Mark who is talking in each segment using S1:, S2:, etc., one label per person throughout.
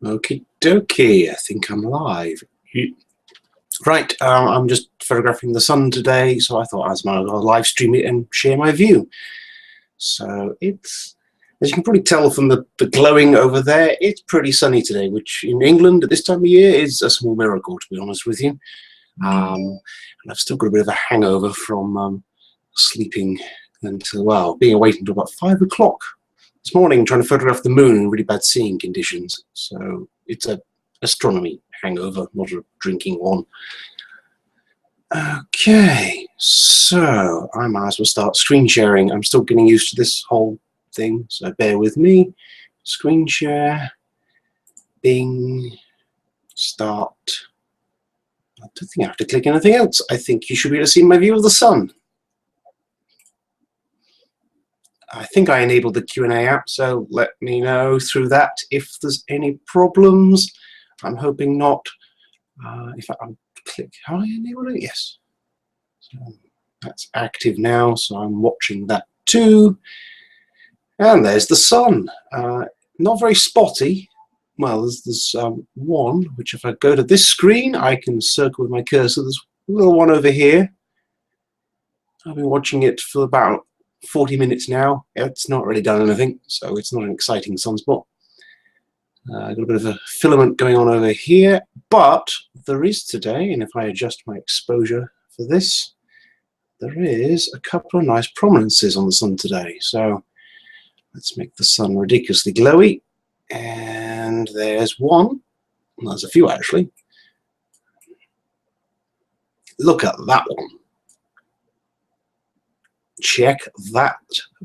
S1: Okie dokie, I think I'm live. Right, I'm just photographing the sun today, so I thought I might as well live stream it and share my view. So it's, as you can probably tell from the glowing over there, it's pretty sunny today, which in England at this time of year is a small miracle, to be honest with you. And I've still got a bit of a hangover from sleeping until, well, being awake until about 5 o'clock this morning trying to photograph the moon in really bad seeing conditions. So it's a astronomy hangover, not a drinking one. Okay, so I might as well start screen sharing. I'm still getting used to this whole thing, so bear with me. Screen share, Bing, start. I don't think I have to click anything else. I think you should be able to see my view of the sun. I think I enabled the Q&A app, so let me know through that if there's any problems. I'm hoping not. If I'll click, how do I enable it? Yes. So that's active now, so I'm watching that too. And there's the sun. Not very spotty. Well, there's one, which if I go to this screen, I can circle with my cursor. There's a little one over here. I've been watching it for about 40 minutes now. It's not really done anything, so it's not an exciting sunspot. Got a bit of a filament going on over here, but there is today, and if I adjust my exposure for this, there is a couple of nice prominences on the sun today. So let's make the sun ridiculously glowy, and there's one. Well, there's a few actually. Look at that one. Check that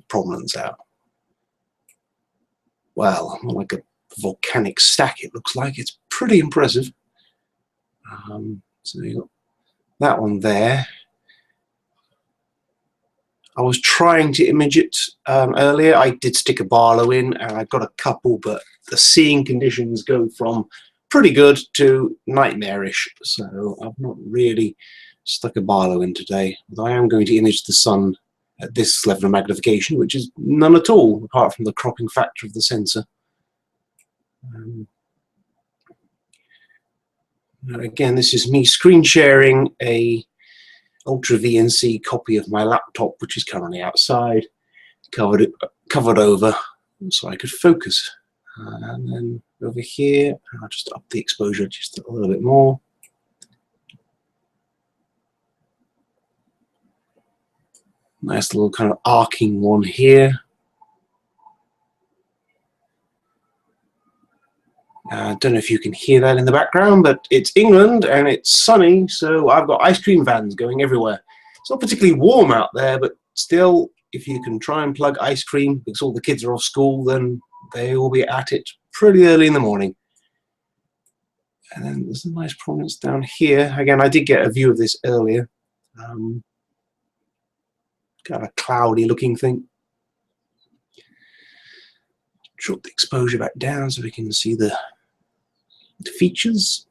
S1: prominence out. Well, like a volcanic stack it looks like. It's pretty impressive. So you got that one there. I was trying to image it earlier. I did stick a Barlow in and I got a couple, but the seeing conditions go from pretty good to nightmarish, so I've not really stuck a Barlow in today. Although I am going to image the sun at this level of magnification, which is none at all, apart from the cropping factor of the sensor. Again, this is me screen sharing a Ultra VNC copy of my laptop, which is currently outside, covered over, so I could focus. And then over here, I'll just up the exposure just a little bit more. Nice little kind of arcing one here. I don't know if you can hear that in the background, but it's England and it's sunny, so I've got ice cream vans going everywhere. It's not particularly warm out there, but still, if you can try and plug ice cream because all the kids are off school, then they will be at it pretty early in the morning. And then there's a nice prominence down here. Again, I did get a view of this earlier. Kind of a cloudy looking thing. Drop the exposure back down so we can see the features.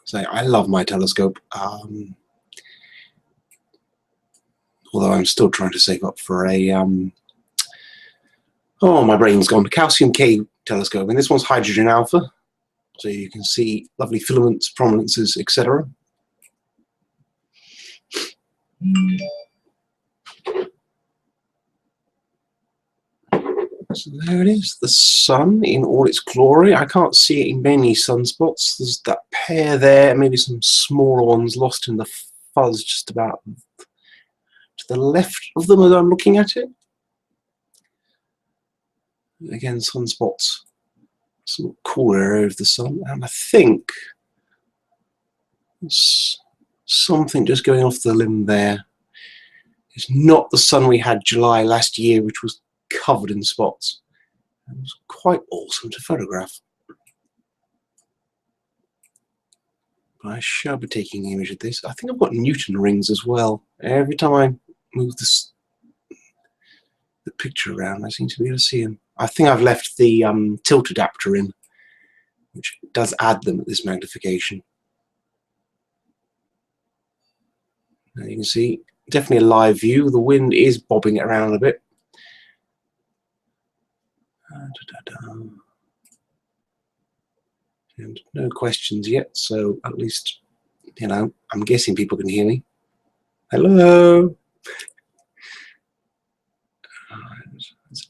S1: So I love my telescope, although I'm still trying to save up for a oh, my brain's gone, calcium K telescope, and this one's hydrogen alpha, so you can see lovely filaments, prominences, etc. So there it is, the sun in all its glory. I can't see it in many sunspots. There's that pair there, maybe some smaller ones lost in the fuzz just about to the left of them as I'm looking at it. Again, sunspots, some cooler area of the sun, and I think there's something just going off the limb there. It's not the sun we had July last year, which was covered in spots. It was quite awesome to photograph. But I shall be taking an image of this. I think I've got Newton rings as well. Every time I move the picture around, I seem to be able to see them. I think I've left the tilt adapter in, which does add them at this magnification. Now you can see, definitely a live view. The wind is bobbing it around a bit. And no questions yet, so at least, you know, I'm guessing people can hear me. Hello. Let's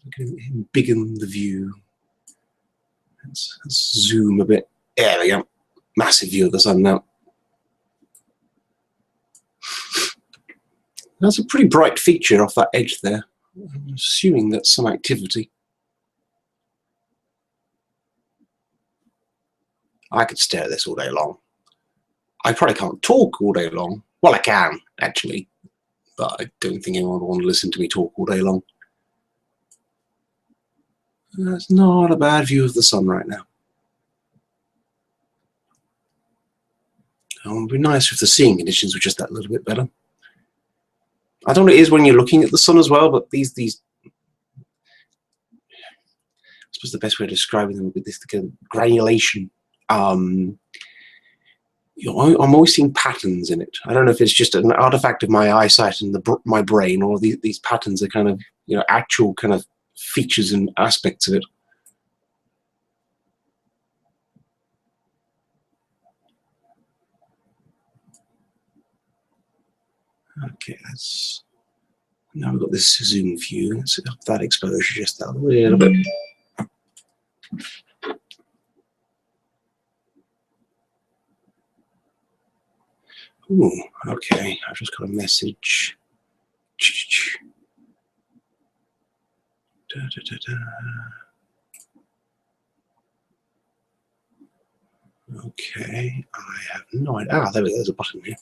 S1: biggen the view. Let's zoom a bit. There we go. Massive view of the sun now. That's a pretty bright feature off that edge there. I'm assuming that's some activity. I could stare at this all day long. I probably can't talk all day long. Well, I can, actually. But I don't think anyone would want to listen to me talk all day long. That's not a bad view of the sun right now. It would be nice if the seeing conditions were just that little bit better. I don't know what it is when you're looking at the sun as well, but these I suppose the best way of describing them would be this kind of granulation. You know, I'm always seeing patterns in it. I don't know if it's just an artifact of my eyesight and my brain, or these patterns are kind of, you know, actual kind of features and aspects of it. Okay, now we've got this zoom view. Let's up that exposure just a little bit. Ooh, okay, I've just got a message. Da, da, da, da. Okay, I have no idea. Ah, there we go, there's a button here.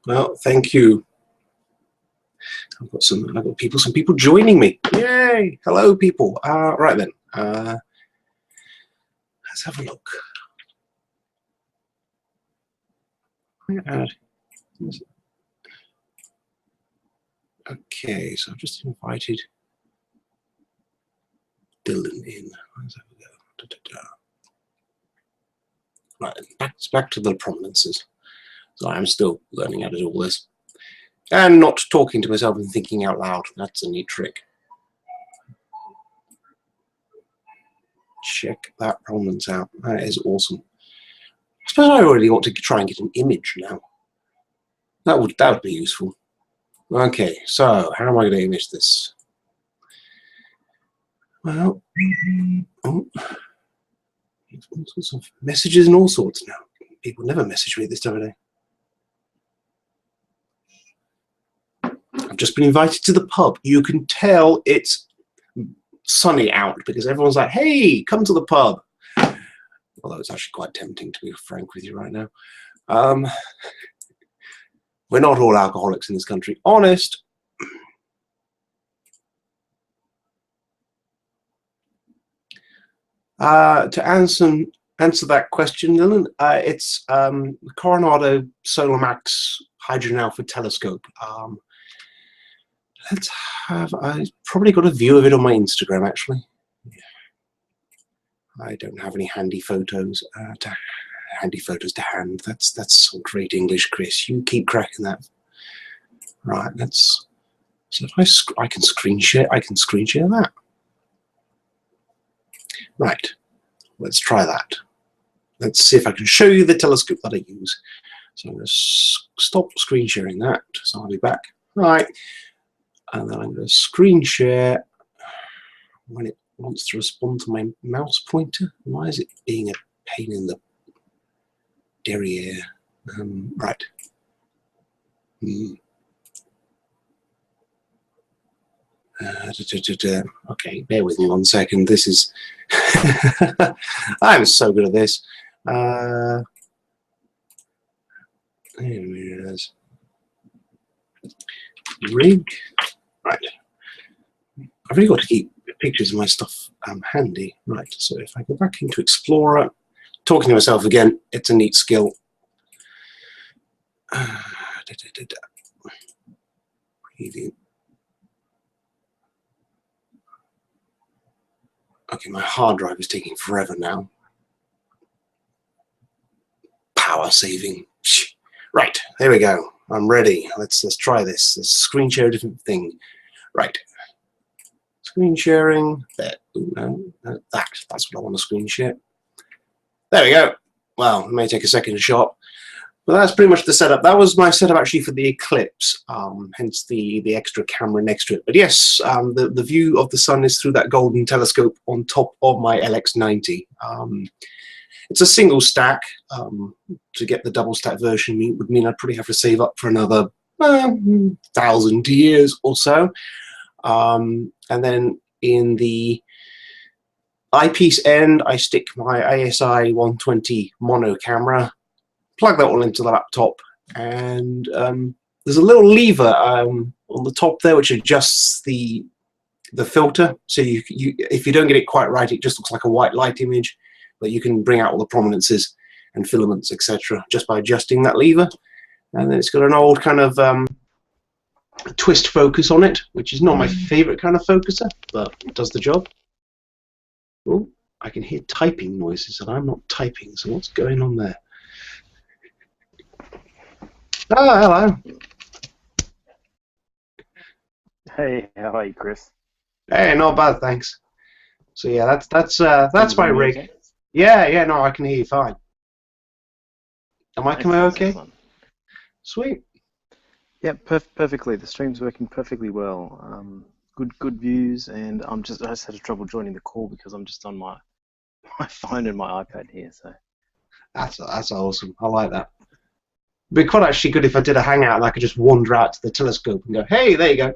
S1: Well, thank you. I've got some people joining me. Yay! Hello, people. Right then. Let's have a look. Okay, so I've just invited Dylan in. Let's have a go. Da, da, da. Right, back to the prominences. So I'm still learning how to do all this. And not talking to myself and thinking out loud. That's a neat trick. Check that prominence out. That is awesome. I suppose I really want to try and get an image now. That would be useful. Okay, so how am I going to image this? Well, oh, all sorts of messages and all sorts now. People never message me at this time of day. I've just been invited to the pub. You can tell it's sunny out because everyone's like, hey, come to the pub. Although it's actually quite tempting, to be frank with you right now. We're not all alcoholics in this country. Honest. To answer that question, Dylan, it's Coronado Solar Max Hydrogen Alpha Telescope. I've probably got a view of it on my Instagram, actually. I don't have any handy photos to hand. That's some great English, Chris. You keep cracking that. Right, so if I can screen share, that. Right, let's try that. Let's see if I can show you the telescope that I use. So I'm going to stop screen sharing that. So I'll be back. Right, and then I'm going to screen share when it wants to respond to my mouse pointer. Why is it being a pain in the derriere? Right. Okay, bear with me 1 second. This is I'm so good at this. There it is. Rig. Right. I've really got to keep pictures of my stuff handy. Right, so if I go back into Explorer, talking to myself again, it's a neat skill. Preview. Okay, my hard drive is taking forever now. Power saving. Right, there we go. I'm ready. Let's try this. Let's screen share a different thing. Right. Screen sharing. There. Ooh, no, that's what I want to screen share. There we go. Well, it may take a second shot. But that's pretty much the setup. That was my setup actually for the Eclipse, hence the extra camera next to it. But yes, the view of the sun is through that golden telescope on top of my LX90. It's a single stack. To get the double stack version would mean I'd probably have to save up for another 1,000 years or so. And then in the eyepiece end, I stick my ASI 120 mono camera. Plug that all into the laptop, and there's a little lever on the top there which adjusts the filter. So if you don't get it quite right, it just looks like a white light image, but you can bring out all the prominences and filaments, etc., just by adjusting that lever. And then it's got an old kind of twist focus on it, which is not my favorite kind of focuser, but it does the job. Oh, I can hear typing noises, and I'm not typing, so what's going on there? Oh, hello.
S2: Hey, how are you, Chris?
S1: Hey, not bad, thanks. So yeah, that's my rig.
S2: Okay?
S1: Yeah, no, I can hear you fine. Am I coming okay?
S2: Excellent.
S1: Sweet.
S2: Yeah, perfectly. The stream's working perfectly well. Good views, and I just had trouble joining the call because I'm just on my phone and my iPad here. So
S1: That's awesome. I like that. It'd be quite actually good if I did a hangout and I could just wander out to the telescope and go, hey, there you go.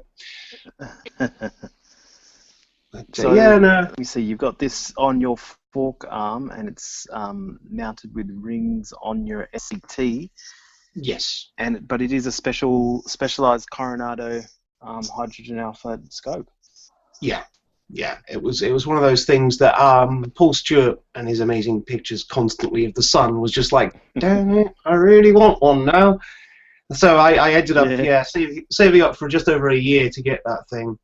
S2: So
S1: yeah, no.
S2: let me see. You've got this on your fork arm, and it's mounted with rings on your SCT.
S1: Yes.
S2: But it is a specialized Coronado hydrogen alpha scope.
S1: Yeah. It was one of those things that Paul Stewart and his amazing pictures constantly of the sun was just like, damn it, I really want one now. So I ended up saving up for just over a year to get that thing.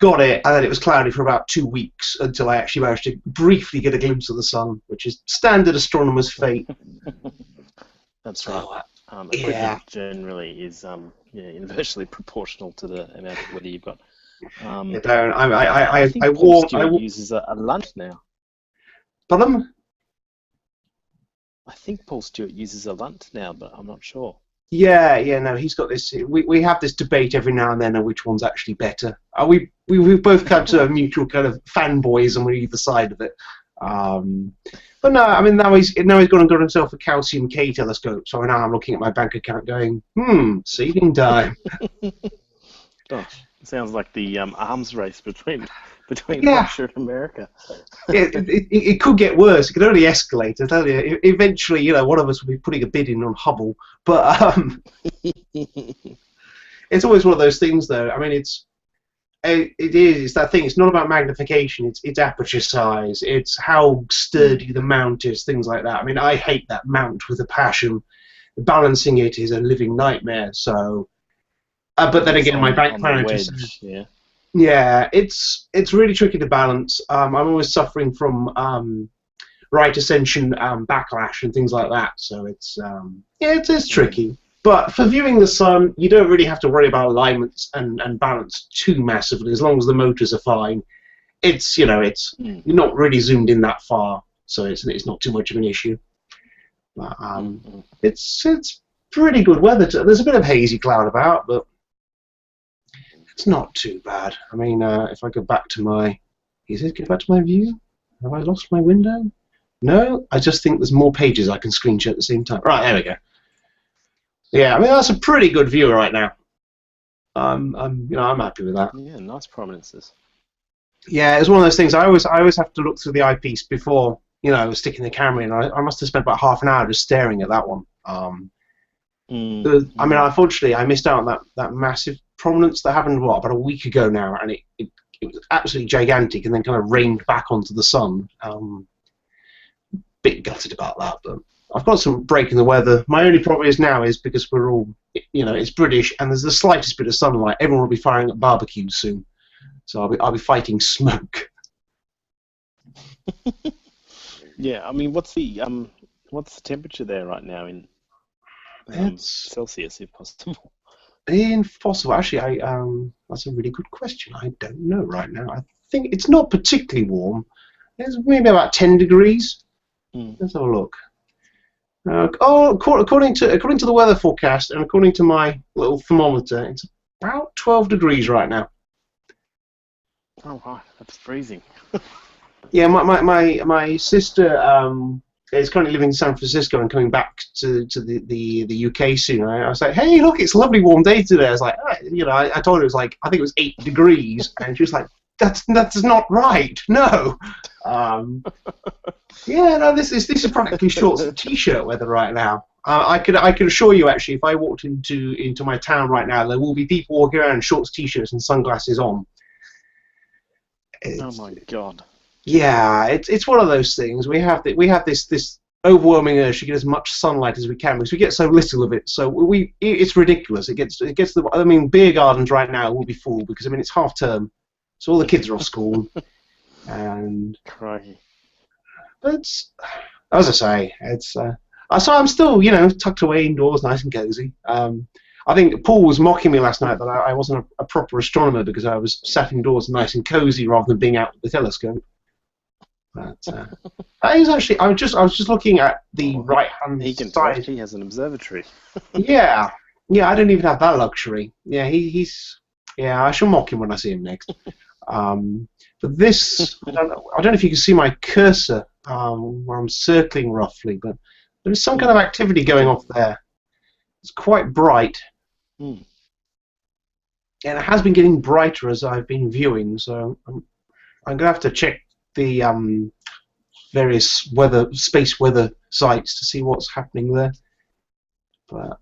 S1: Got it, and then it was cloudy for about 2 weeks until I actually managed to briefly get a glimpse of the sun, which is standard astronomer's fate.
S2: That's right. Equipment generally is inversely proportional to the amount of weather you've got. I think Paul Stewart uses a lunch now.
S1: Pardon?
S2: I think Paul Stewart uses a lunch now, but I'm not sure.
S1: Yeah, no, he's got this. We have this debate every now and then on which one's actually better. We've both come to a mutual kind of fanboys on either side of it. But no, I mean now he's gone and got himself a calcium K telescope. So now I'm looking at my bank account, going, saving time.
S2: Gosh. Sounds like the arms race between Russia and America.
S1: it could get worse. It could only escalate. I tell you. Eventually, one of us will be putting a bid in on Hubble. But it's always one of those things, though. I mean, it's that thing. It's not about magnification. It's aperture size. It's how sturdy the mount is. Things like that. I mean, I hate that mount with a passion. Balancing it is a living nightmare. So. But then again, my bank manager says, yeah, it's really tricky to balance. I'm always suffering from right ascension backlash and things like that. So it's tricky. But for viewing the sun, you don't really have to worry about alignments and balance too massively as long as the motors are fine. It's you're not really zoomed in that far, so it's not too much of an issue. But, it's pretty good weather. There's a bit of hazy cloud about, but. It's not too bad. I mean, if I go back to my... Go back to my view? Have I lost my window? No, I just think there's more pages I can screen share at the same time. Right, there we go. Yeah, I mean, that's a pretty good view right now. I'm happy with that.
S2: Yeah, nice prominences.
S1: Yeah, it's one of those things. I always have to look through the eyepiece before, sticking the camera in. I must have spent about half an hour just staring at that one. I mean, unfortunately, I missed out on that massive prominence that happened about a week ago now, and it was absolutely gigantic, and then kind of rained back onto the sun. Bit gutted about that, but I've got some break in the weather. My only problem is because we're all, it's British, and there's the slightest bit of sunlight. Everyone will be firing at barbecues soon, so I'll be fighting smoke.
S2: Yeah, I mean, what's the temperature there right now in
S1: It's
S2: Celsius, if possible.
S1: impossible. Actually, that's a really good question. I don't know right now. I think it's not particularly warm. It's maybe about 10 degrees. Let's have a look. According to the weather forecast and according to my little thermometer, it's about 12 degrees right now.
S2: Oh, right, that's freezing.
S1: Yeah, my sister is currently living in San Francisco and coming back to the UK soon. I was like, hey, look, it's a lovely warm day today. I was like, I told her it was like, I think it was 8 degrees, and she was like, that's not right. No. Yeah, no, this is practically shorts and t-shirt weather right now. I could assure you, actually, if I walked into my town right now, there will be people walking around in shorts, t-shirts, and sunglasses on.
S2: Oh my God.
S1: Yeah, it's one of those things. We have this overwhelming urge to get as much sunlight as we can because we get so little of it. So it's ridiculous. It gets beer gardens right now will be full because it's half term, so all the kids are off school, and
S2: Crikey.
S1: but as I say, it's so I'm still tucked away indoors, nice and cozy. I think Paul was mocking me last night that I wasn't a proper astronomer because I was sat indoors nice and cozy rather than being out with the telescope. But I was just looking at the right hand side.
S2: He has an observatory.
S1: Yeah, I don't even have that luxury. Yeah, I shall mock him when I see him next. But this, I don't know if you can see my cursor where I'm circling roughly, but there is some kind of activity going off there. It's quite bright. And it has been getting brighter as I've been viewing, so I'm going to have to check the various space weather sites to see what's happening there. But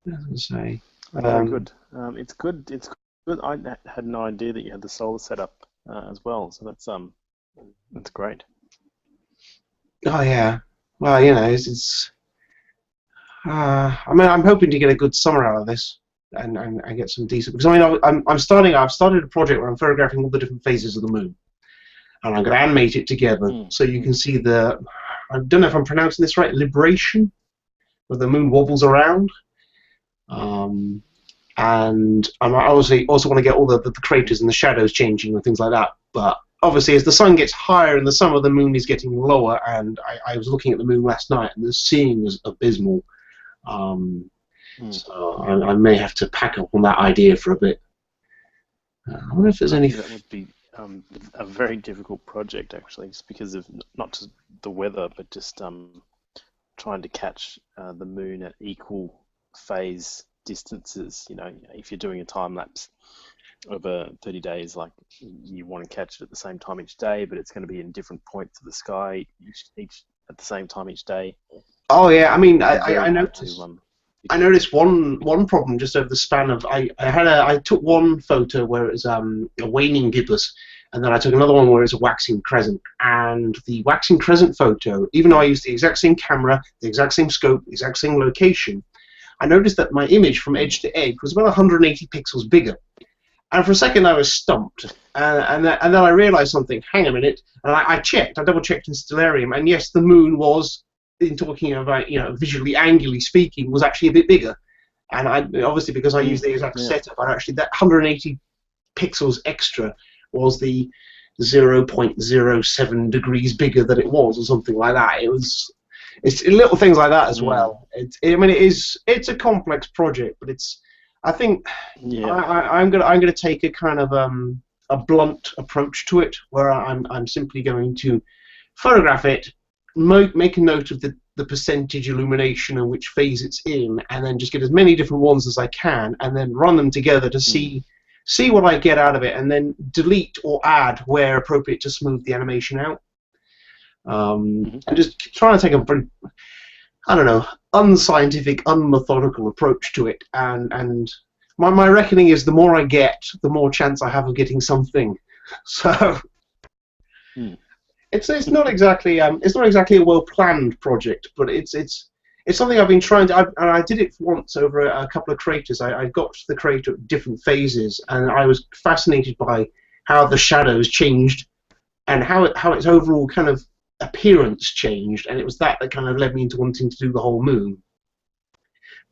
S1: as I say,
S2: very good. It's good. It's good. I had no idea that you had the solar setup as well, so that's great.
S1: Oh yeah. Well, it's I'm hoping to get a good summer out of this and get some decent, because I've started a project where I'm photographing all the different phases of the moon, and I'm going to animate it together so you can see I don't know if I'm pronouncing this right, libration, where the moon wobbles around, and I obviously also want to get all the craters and the shadows changing and things like that. But obviously, as the sun gets higher in the summer, the moon is getting lower, and I was looking at the moon last night, and the seeing was abysmal. So I may have to pack up on that idea for a bit. I wonder if there's any.
S2: That would be a very difficult project, actually, just because of not just the weather, but just trying to catch the moon at equal phase distances. If you're doing a time lapse over 30 days, like you want to catch it at the same time each day, but it's going to be in different points of the sky each at the same time each day.
S1: Oh yeah, I noticed one problem just over the span of I took one photo where it was a waning gibbous, and then I took another one where it's a waxing crescent. And the waxing crescent photo, even though I used the exact same camera, the exact same scope, the exact same location, I noticed that my image from edge to edge was about 180 pixels bigger. And for a second I was stumped, and then I realised something. Hang a minute, and I double checked in Stellarium, and yes, the moon was, in talking about visually, angularly speaking, was actually a bit bigger. And obviously because I used the exact setup, that 180 pixels extra was the 0.07 degrees bigger than it was, or something like that. It's little things like that as well. It's a complex project, but I think I'm gonna take a kind of a blunt approach to it, where I'm simply going to photograph it, make a note of the percentage illumination and which phase it's in, and then just get as many different ones as I can, and then run them together to see what I get out of it, and then delete or add where appropriate to smooth the animation out. And just trying to take a very, unscientific, unmethodical approach to it, and my reckoning is the more I get, the more chance I have of getting something. So it's not exactly a well planned project, but it's something I've been trying to. And I did it once over a couple of craters. I got the crater at different phases, and I was fascinated by how the shadows changed and how its overall kind of appearance changed, and it was that kind of led me into wanting to do the whole moon.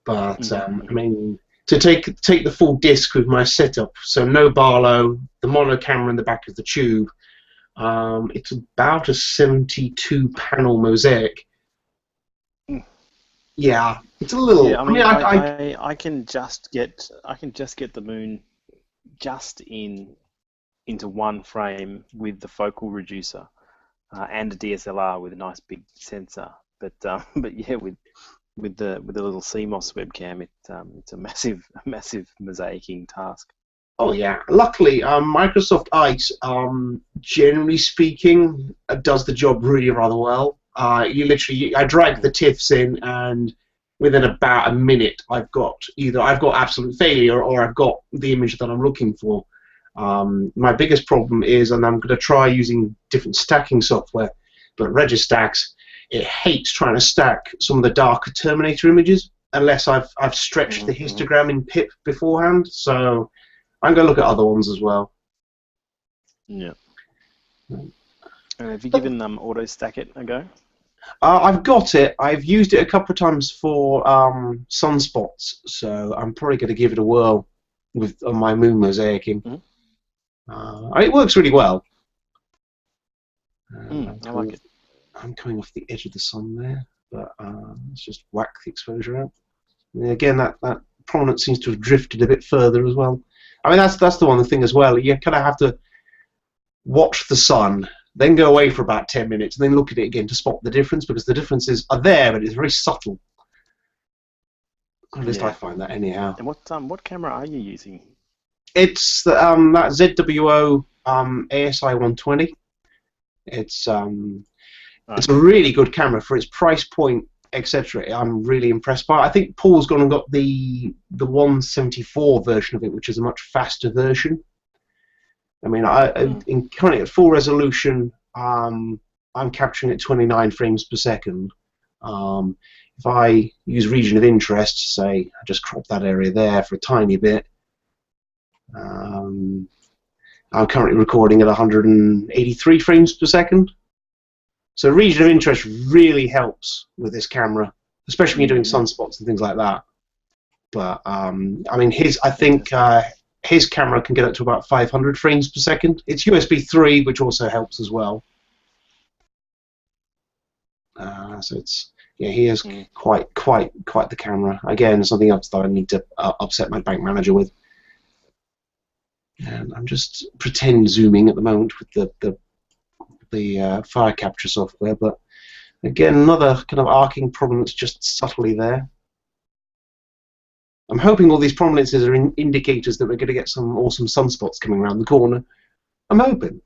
S1: But I mean, to take the full disc with my setup, so no Barlow, the mono camera in the back of the tube. It's about a 72 panel mosaic. Yeah, it's a little.
S2: Yeah, I can just get the moon just into one frame with the focal reducer and a DSLR with a nice big sensor. But yeah, with the little CMOS webcam, it's a massive mosaicing task.
S1: Oh yeah. Luckily, Microsoft Ice, generally speaking, does the job really rather well. I drag the TIFFs in, and within about a minute, I've got absolute failure, or I've got the image that I'm looking for. My biggest problem is, and I'm going to try using different stacking software, but Registax, it hates trying to stack some of the darker Terminator images unless I've stretched the histogram in pip beforehand. So I'm going to look at other ones as well.
S2: Yeah. Have you given Auto Stack it a go?
S1: I've got it. I've used it a couple of times for sunspots, so I'm probably going to give it a whirl on my moon mosaicing. It works really well.
S2: I like it.
S1: I'm coming off the edge of the sun there, but let's just whack the exposure out. And again, that prominence seems to have drifted a bit further as well. I mean, that's the thing as well. You kind of have to watch the sun, then go away for about 10 minutes, and then look at it again to spot the difference, because the differences are there, but it's very subtle. At least I find that anyhow.
S2: And what camera are you using?
S1: It's that ZWO ASI 120. It's a really good camera for its price point, etc. I'm really impressed by it. I think Paul's gone and got the 174 version of it, which is a much faster version. I mean, in currently at full resolution, I'm capturing at 29 frames per second. If I use region of interest, say, I just crop that area there for a tiny bit. I'm currently recording at 183 frames per second. So region of interest really helps with this camera, especially when you're doing sunspots and things like that. But I mean, I think his camera can get up to about 500 frames per second. It's USB 3, which also helps as well. So it's he has quite the camera. Again, something else that I need to upset my bank manager with. And I'm just pretend zooming at the moment with the fire capture software, but again, another kind of arcing prominence just subtly there. I'm hoping all these prominences are indicators that we're going to get some awesome sunspots coming around the corner. I'm hoping.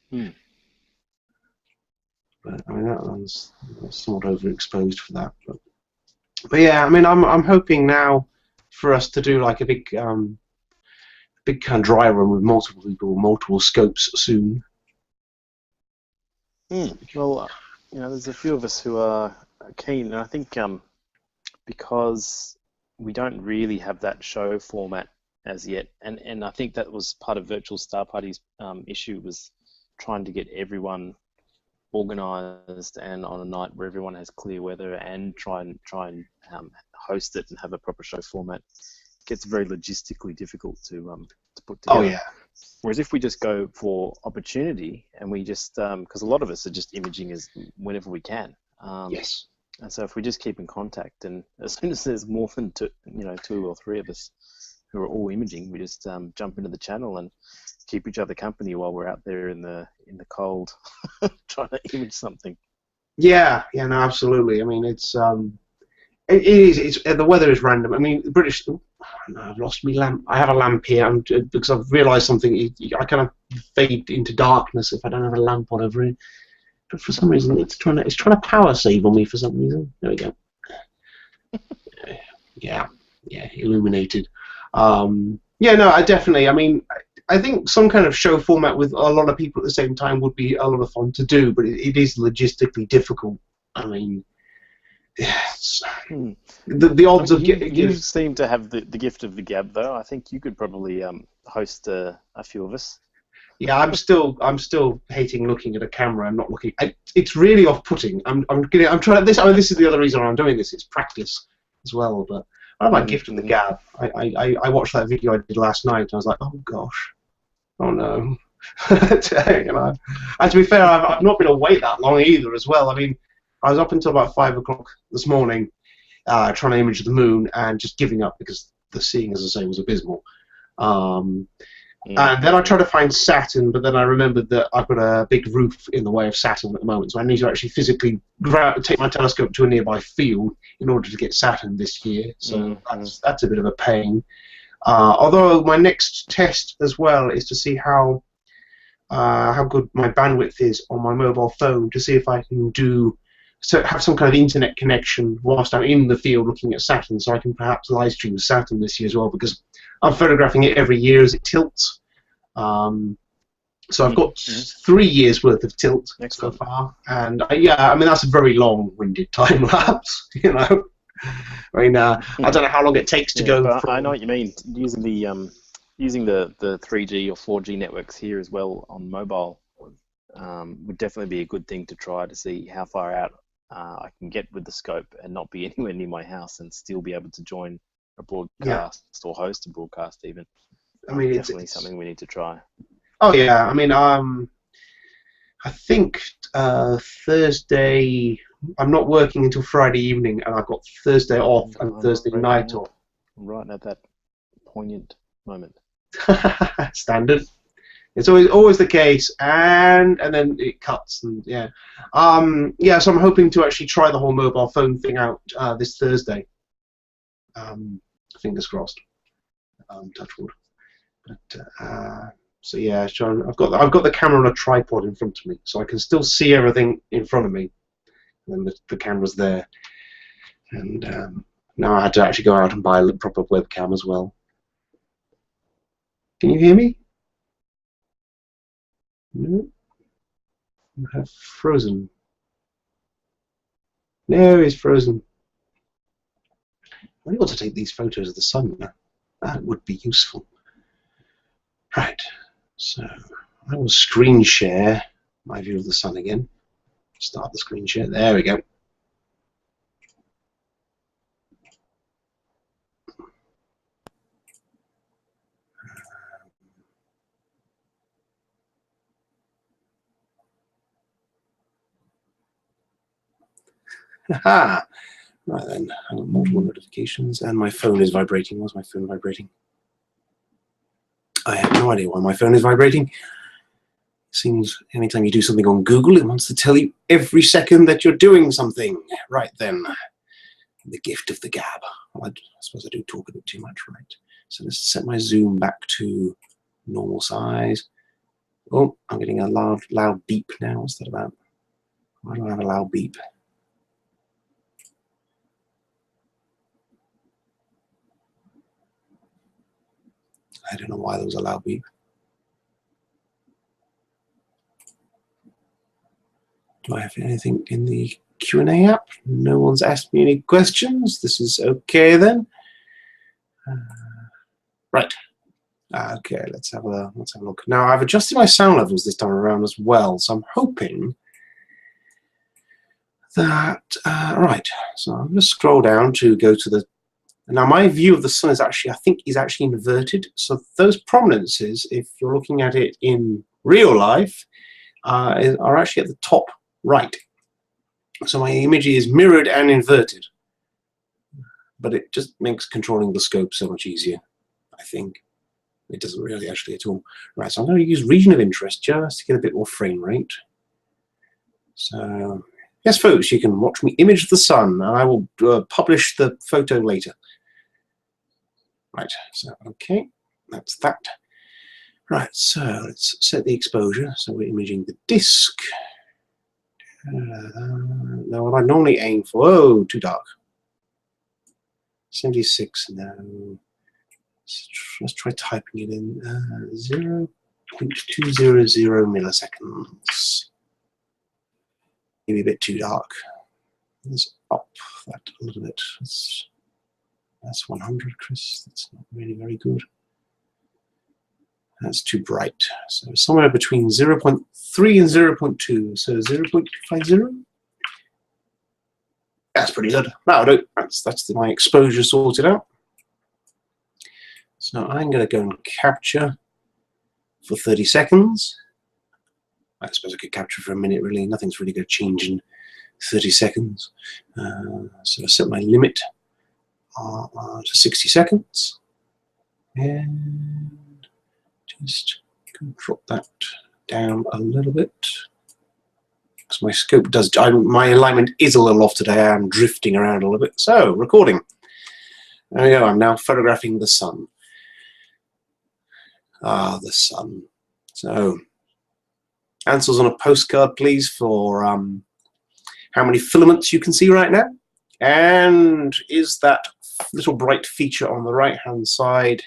S1: But I mean, that one's somewhat overexposed for that. But yeah, I mean, I'm hoping now for us to do like a big kind of dry run with multiple people, multiple scopes soon.
S2: Well, there's a few of us who are keen, and I think because we don't really have that show format as yet, and I think that was part of Virtual Star Party's issue, was trying to get everyone organised and on a night where everyone has clear weather, and try and host it and have a proper show format. It gets very logistically difficult to put together.
S1: Oh yeah.
S2: Whereas if we just go for opportunity, and we just, because a lot of us are just imaging as whenever we can.
S1: Yes.
S2: And so if we just keep in contact, and as soon as there's more than two or three of us who are all imaging, we just jump into the channel and keep each other company while we're out there in the cold trying to image something.
S1: Yeah, no, absolutely. I mean, it's the weather is random. I mean, the British. No, I've lost my lamp. I have a lamp here because I've realised something. I kind of fade into darkness if I don't have a lamp on over here. But for some reason, it's trying to power save on me for some reason. There we go. yeah, illuminated. Yeah, no, I mean, I think some kind of show format with a lot of people at the same time would be a lot of fun to do, but it is logistically difficult. I mean, the odds of
S2: you seem to have the gift of the gab, though. I think you could probably host a few of us.
S1: Yeah, I'm still hating looking at a camera and not looking. It's really off-putting. I'm trying this. I mean, this is the other reason I'm doing this. It's practice. as well. But I like Gift of the Gab. I watched that video I did last night. And I was like, oh gosh, oh no. You know, and to be fair, I've not been awake that long either as well. I mean, I was up until about 5 o'clock this morning trying to image the moon and just giving up because the seeing, as I say, was abysmal. And then I tried to find Saturn, but then I remembered that I've got a big roof in the way of Saturn at the moment, so I need to actually physically take my telescope to a nearby field in order to get Saturn this year. So that's a bit of a pain. Although my next test as well is to see how good my bandwidth is on my mobile phone, to see if I can have some kind of internet connection whilst I'm in the field looking at Saturn, so I can perhaps live stream Saturn this year as well, because I'm photographing it every year as it tilts. So I've got 3 years worth of tilt so far, and yeah, I mean that's a very long-winded time lapse, you know. I mean, I don't know how long it takes to go.
S2: I know what you mean. Using the 3G or 4G networks here as well on mobile would definitely be a good thing to try to see how far out I can get with the scope and not be anywhere near my house and still be able to join a broadcast or host a broadcast even.
S1: I mean,
S2: it's definitely something we need to try.
S1: Oh yeah, I mean, I think Thursday. I'm not working until Friday evening, and I've got Thursday off and Thursday night off.
S2: Right at that poignant moment.
S1: Standard. It's always the case, and then it cuts, and yeah, yeah. So I'm hoping to actually try the whole mobile phone thing out this Thursday. Fingers crossed. Touch wood. But so yeah, Sean, I've got the camera on a tripod in front of me, so I can still see everything in front of me. And then the camera's there, and now I had to actually go out and buy a proper webcam as well. Can you hear me? No. You have frozen. No, it's frozen. I want to take these photos of the sun. That would be useful. Right. So I will screen share my view of the sun again. Start the screen share. There we go. Haha. Right then, I've got multiple notifications, and my phone is vibrating. Why's my phone vibrating? I have no idea why my phone is vibrating. Seems anytime you do something on Google, it wants to tell you every second that you're doing something. Right then, the gift of the gab. Well, I suppose I do talk a bit too much, right? So let's set my zoom back to normal size. Oh, I'm getting a loud beep now. What's that about? Why do I have a loud beep? I don't know why there was a loud beep. Do I have anything in the Q&A app? No one's asked me any questions. This is okay then. Right. Okay, let's have a look. Now I've adjusted my sound levels this time around as well, so I'm hoping that right. So I'm going to scroll down to go to the. Now my view of the sun is actually, I think, is actually inverted. So those prominences, if you're looking at it in real life, are actually at the top right. So my image is mirrored and inverted, but it just makes controlling the scope so much easier, I think. It doesn't really actually at all. Right, so I'm going to use region of interest just to get a bit more frame rate. So, yes, folks, you can watch me image the sun, and I will publish the photo later. Right, so, okay, that's that. Right, so let's set the exposure. So we're imaging the disk. Now, what I normally aim for, oh, too dark. 76, no. Let's try typing it in. 0.200 milliseconds. Maybe a bit too dark. Let's up that a little bit. That's 100, Chris. That's not really very good. That's too bright. So somewhere between 0.3 and 0.2. So 0.250. That's pretty good. That'll do. That's my exposure sorted out. So I'm going to go and capture for 30 seconds. I suppose I could capture for a minute, really. Nothing's really going to change in 30 seconds. So I set my limit to 60 seconds. And just drop that down a little bit. Because my scope does, my alignment is a little off today. I am drifting around a little bit. So, recording. There we go. I'm now photographing the sun. Ah, the sun. So, answers on a postcard, please, for how many filaments you can see right now. And is that little bright feature on the right-hand side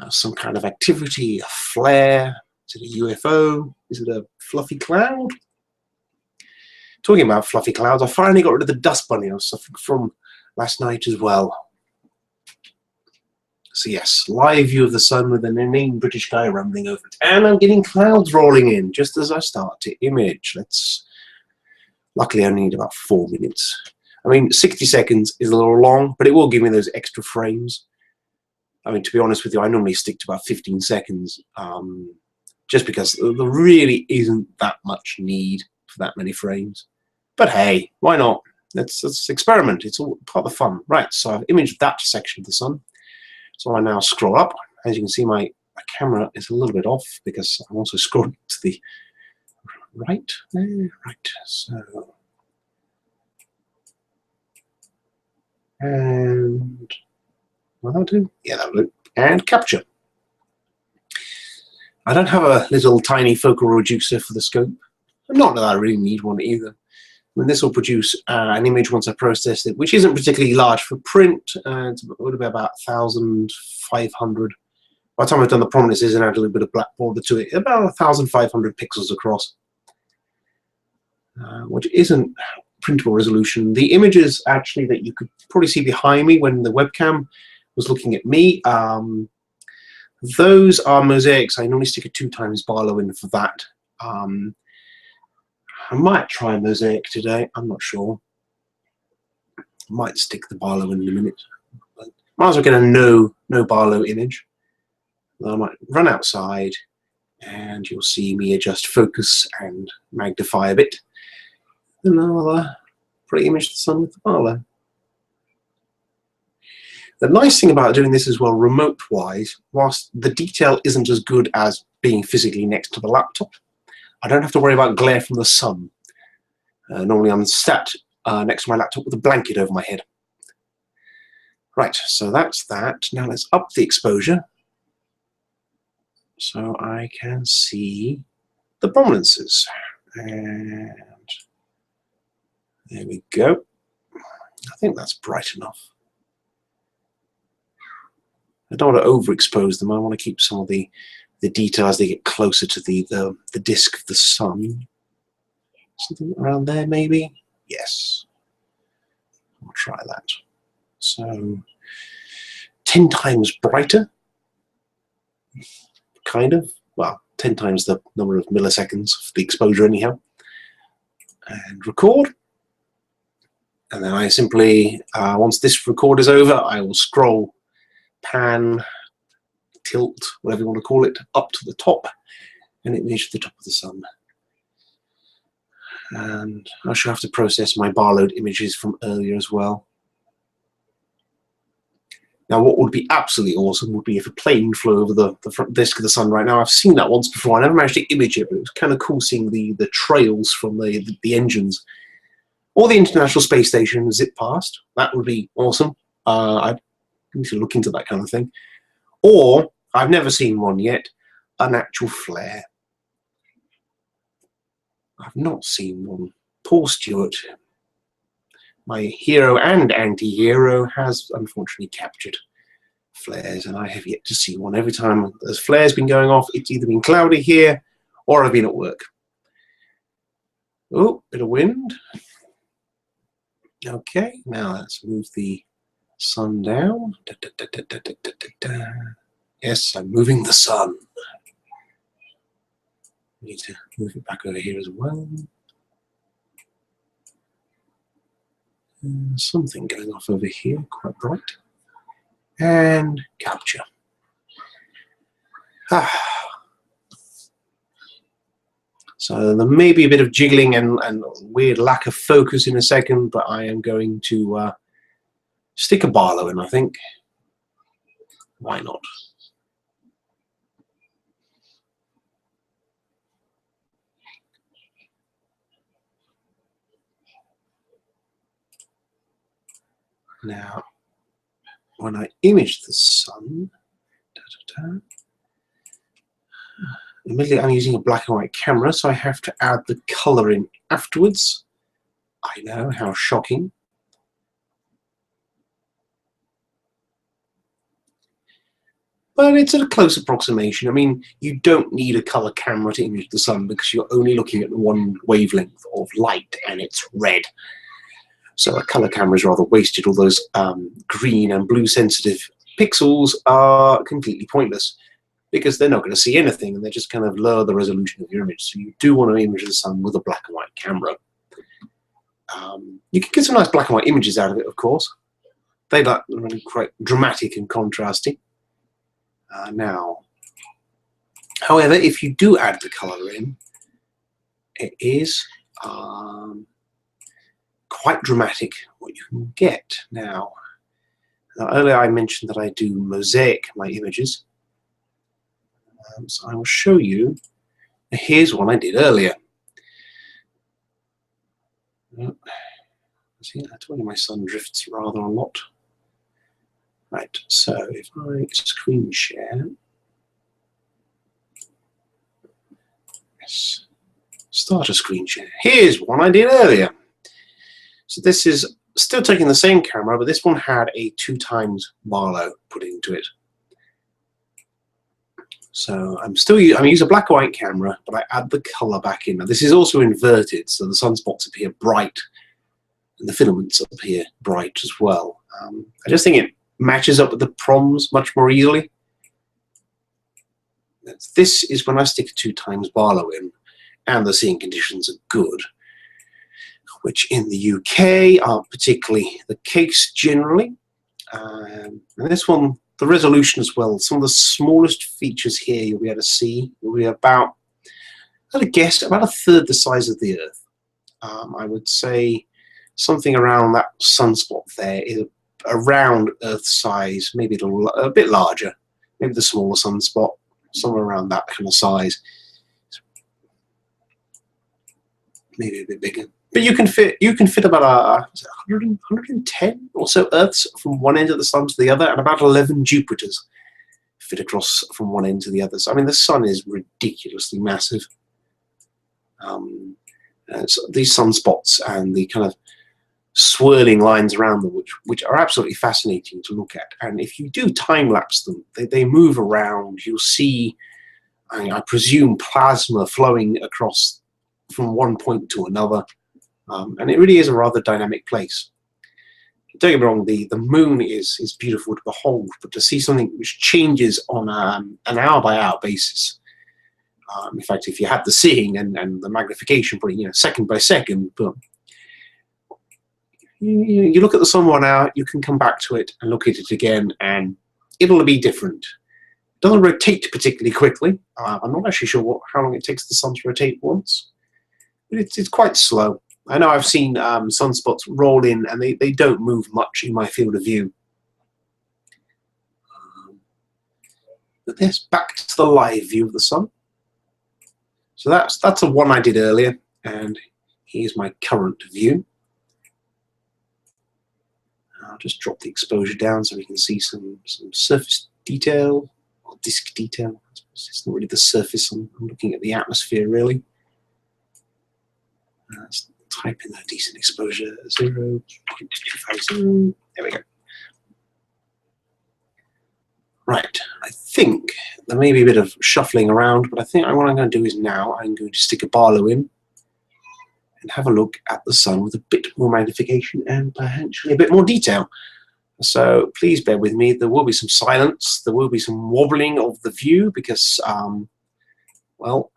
S1: some kind of activity, a flare? Is it a UFO? Is it a fluffy cloud? Talking about fluffy clouds, I finally got rid of the dust bunny I was suffering from last night as well. So yes, live view of the sun with an inane British guy rumbling over it. And I'm getting clouds rolling in just as I start to image. Luckily I only need about 4 minutes. I mean, 60 seconds is a little long, but it will give me those extra frames. I mean, to be honest with you, I normally stick to about 15 seconds, just because there really isn't that much need for that many frames. But hey, why not? Let's experiment. It's all part of the fun. Right, so I've imaged that section of the sun. So I now scroll up. As you can see, my camera is a little bit off because I'm also scrolling to the right there. Right, so. And will that do? Yeah, that'll do. And capture. I don't have a little tiny focal reducer for the scope. Not that I really need one either. I mean, this will produce an image once I process it, which isn't particularly large for print. It would be about 1,500. By the time I've done the prominences and add a little bit of black border to it, about 1,500 pixels across, which isn't printable resolution. The images actually that you could probably see behind me when the webcam was looking at me, those are mosaics. I normally stick a 2x Barlow in for that. I might try a mosaic today. I'm not sure. Might stick the Barlow in a minute. But might as well get a no Barlow image. I might run outside, and you'll see me adjust focus and magnify a bit. And I'll pretty image the sun with the Barlow. The nice thing about doing this as well, remote-wise, whilst the detail isn't as good as being physically next to the laptop, I don't have to worry about glare from the sun. Normally I'm sat next to my laptop with a blanket over my head. Right, so that's that. Now let's up the exposure so I can see the prominences. And there we go. I think that's bright enough. I don't want to overexpose them. I want to keep some of the detail as they get closer to the disk of the sun. Something around there, maybe? Yes. I'll try that. So, 10 times brighter. Kind of. Well, 10 times the number of milliseconds of the exposure anyhow. And record. And then I simply, once this record is over, I will scroll, pan, tilt, whatever you want to call it, up to the top, and it reaches the top of the sun. And I shall have to process my Barlow images from earlier as well. Now, what would be absolutely awesome would be if a plane flew over the front disk of the sun right now. I've seen that once before. I never managed to image it, but it was kind of cool seeing the trails from the engines. Or the International Space Station zip past. That would be awesome. I need to look into that kind of thing. Or, I've never seen one yet, an actual flare. I've not seen one. Paul Stewart, my hero and anti-hero, has unfortunately captured flares, and I have yet to see one. Every time there's flares been going off, it's either been cloudy here or I've been at work. Oh, bit of wind. Okay, now let's move the sun down. Yes, I'm moving the sun. Need to move it back over here as well. Something going off over here, quite bright. And capture. So there may be a bit of jiggling and weird lack of focus in a second, but I am going to stick a Barlow in, I think. Why not? Now, when I image the sun, admittedly I'm using a black and white camera, so I have to add the colour in afterwards. I know, how shocking. But it's a close approximation. I mean, you don't need a colour camera to image the sun because you're only looking at one wavelength of light and it's red. So a colour camera is rather wasted. All those green and blue sensitive pixels are completely pointless because they're not going to see anything and they just kind of lower the resolution of your image. So you do want to image the sun with a black and white camera. You can get some nice black and white images out of it, of course. They look really quite dramatic and contrasty. Now, however, if you do add the colour in, it is quite dramatic what you can get. Now, earlier I mentioned that I do mosaic my images, so I will show you. Here's one I did earlier. See, I told you my sun drifts rather a lot. Right, so if I screen share, yes, start a screen share. Here's one I did earlier. So this is still taking the same camera, but this one had a 2x Barlow put into it. So I'm using a black and white camera, but I add the color back in. Now this is also inverted, so the sunspots appear bright and the filaments appear bright as well. I just think it matches up with the proms much more easily. This is when I stick a 2x Barlow in and the seeing conditions are good, which in the UK aren't particularly the case generally. And this one, the resolution as well, some of the smallest features here you'll be able to see will be about, I'd guess, about a third the size of the Earth. I would say something around that sunspot there is around Earth size, maybe a bit larger, maybe the smaller sunspot, somewhere around that kind of size, maybe a bit bigger. But you can fit about 110 or so Earths from one end of the sun to the other, and about 11 Jupiters fit across from one end to the other. So I mean, the sun is ridiculously massive. So these sunspots and the kind of swirling lines around them, which are absolutely fascinating to look at. And if you do time lapse them, they move around. You'll see, I presume, plasma flowing across from one point to another. And it really is a rather dynamic place. Don't get me wrong, the moon is beautiful to behold, but to see something which changes on an hour-by-hour basis, in fact, if you had the seeing and the magnification, probably second by second, but you look at the sun 1 hour, you can come back to it and look at it again, and it'll be different. It doesn't rotate particularly quickly. I'm not actually sure how long it takes the sun to rotate once, but it's quite slow. I know I've seen sunspots roll in and they don't move much in my field of view. But this, back to the live view of the sun. So that's the one I did earlier, and here's my current view. I'll just drop the exposure down so we can see some surface detail, or disk detail. It's not really the surface, I'm looking at the atmosphere really. Let's type in a decent exposure, 0.250. There we go. Right, I think there may be a bit of shuffling around, but I think what I'm going to do is now I'm going to stick a Barlow in and have a look at the sun with a bit more magnification and potentially a bit more detail. So please bear with me. There will be some silence. There will be some wobbling of the view because, well,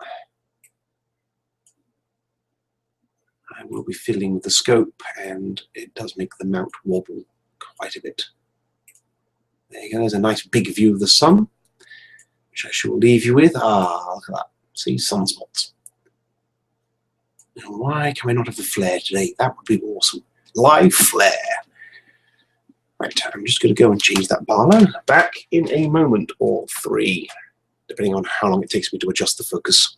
S1: I will be fiddling with the scope, and it does make the mount wobble quite a bit. There you go, there's a nice big view of the sun, which I shall leave you with. Ah, look at that. See, sunspots. And why can I not have the flare today? That would be awesome. Live flare. Right, I'm just going to go and change that Barlow. Back in a moment or 3, depending on how long it takes me to adjust the focus.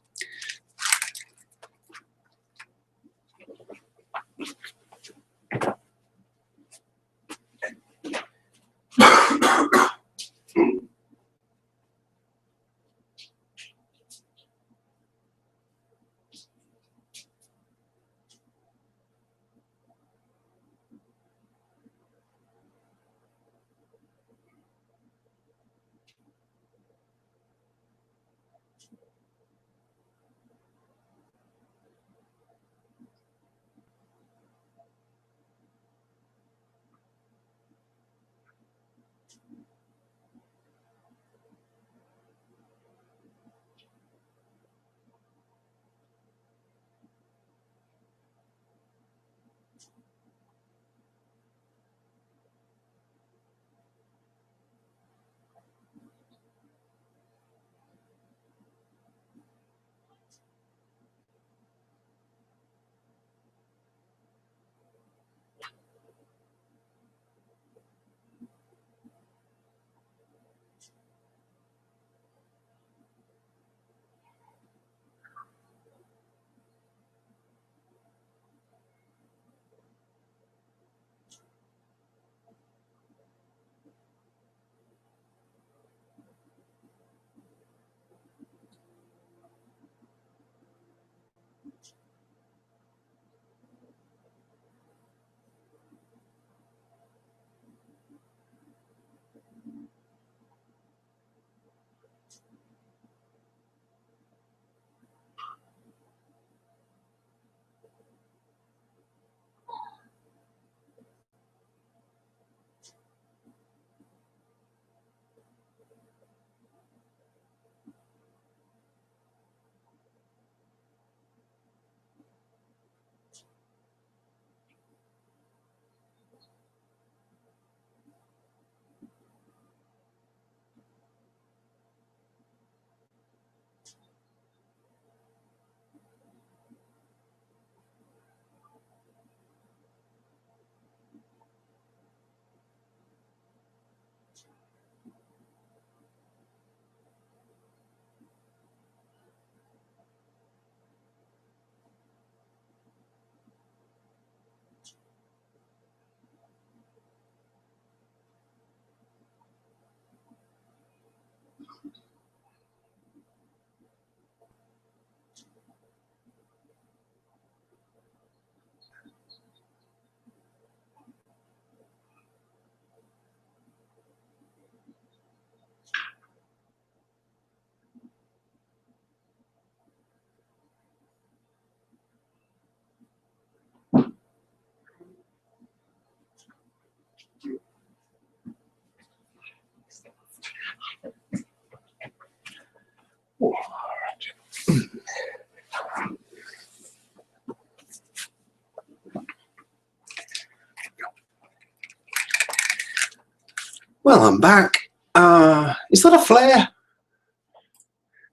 S1: All right. Well, I'm back. Is that a flare?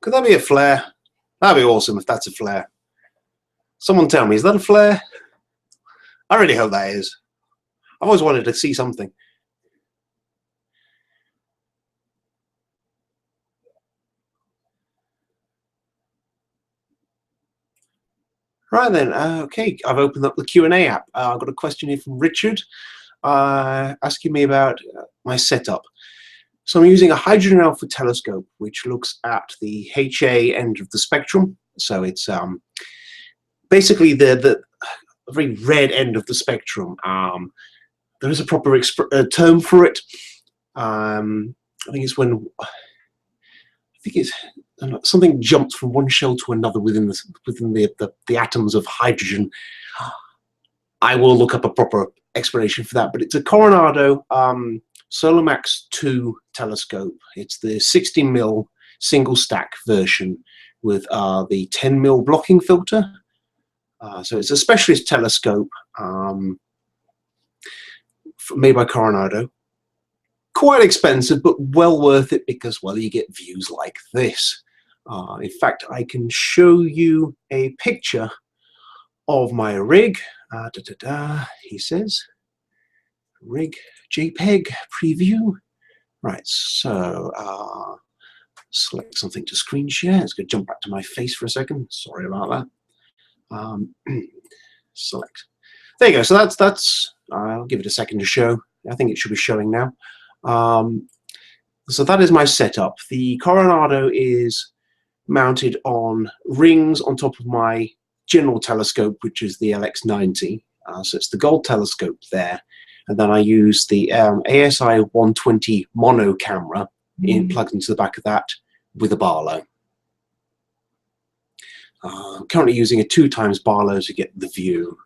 S1: Could that be a flare? That'd be awesome if that's a flare. Someone tell me, is that a flare? I really hope that is. I've always wanted to see something. Right then, okay, I've opened up the Q&A app. I've got a question here from Richard asking me about my setup. So I'm using a hydrogen alpha telescope, which looks at the HA end of the spectrum. So it's basically the very red end of the spectrum. There is a proper term for it. I think it's when something jumps from one shell to another within the atoms of hydrogen. I will look up a proper explanation for that, but it's a Coronado Solamax 2 telescope. It's the 60mm single stack version with the 10mm blocking filter. So it's a specialist telescope made by Coronado. Quite expensive, but well worth it because, well, you get views like this. In fact, I can show you a picture of my rig. He says, rig JPEG preview. Right, so select something to screen share. It's going to jump back to my face for a second. Sorry about that. Select. There you go. So that's. I'll give it a second to show. I think it should be showing now. So that is my setup. The Coronado is mounted on rings on top of my general telescope, which is the LX90. So it's the gold telescope there. And then I use the ASI 120 mono camera plugged into the back of that with a Barlow. I'm currently using a 2x Barlow to get the view,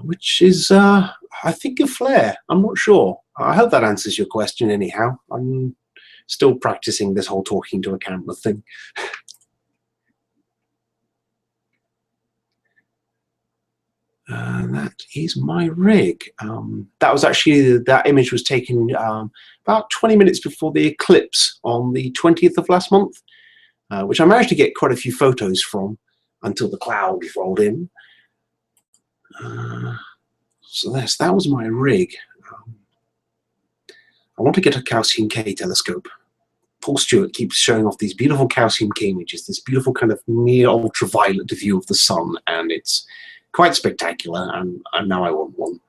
S1: which is, I think, a flare. I'm not sure. I hope that answers your question anyhow. I'm still practicing this whole talking to a camera thing. That is my rig. That was actually, that image was taken about 20 minutes before the eclipse on the 20th of last month, which I managed to get quite a few photos from until the clouds rolled in. So that was my rig. I want to get a calcium K telescope. Paul Stewart keeps showing off these beautiful calcium K images, this beautiful kind of near ultraviolet view of the sun, and it's quite spectacular, and now I want one.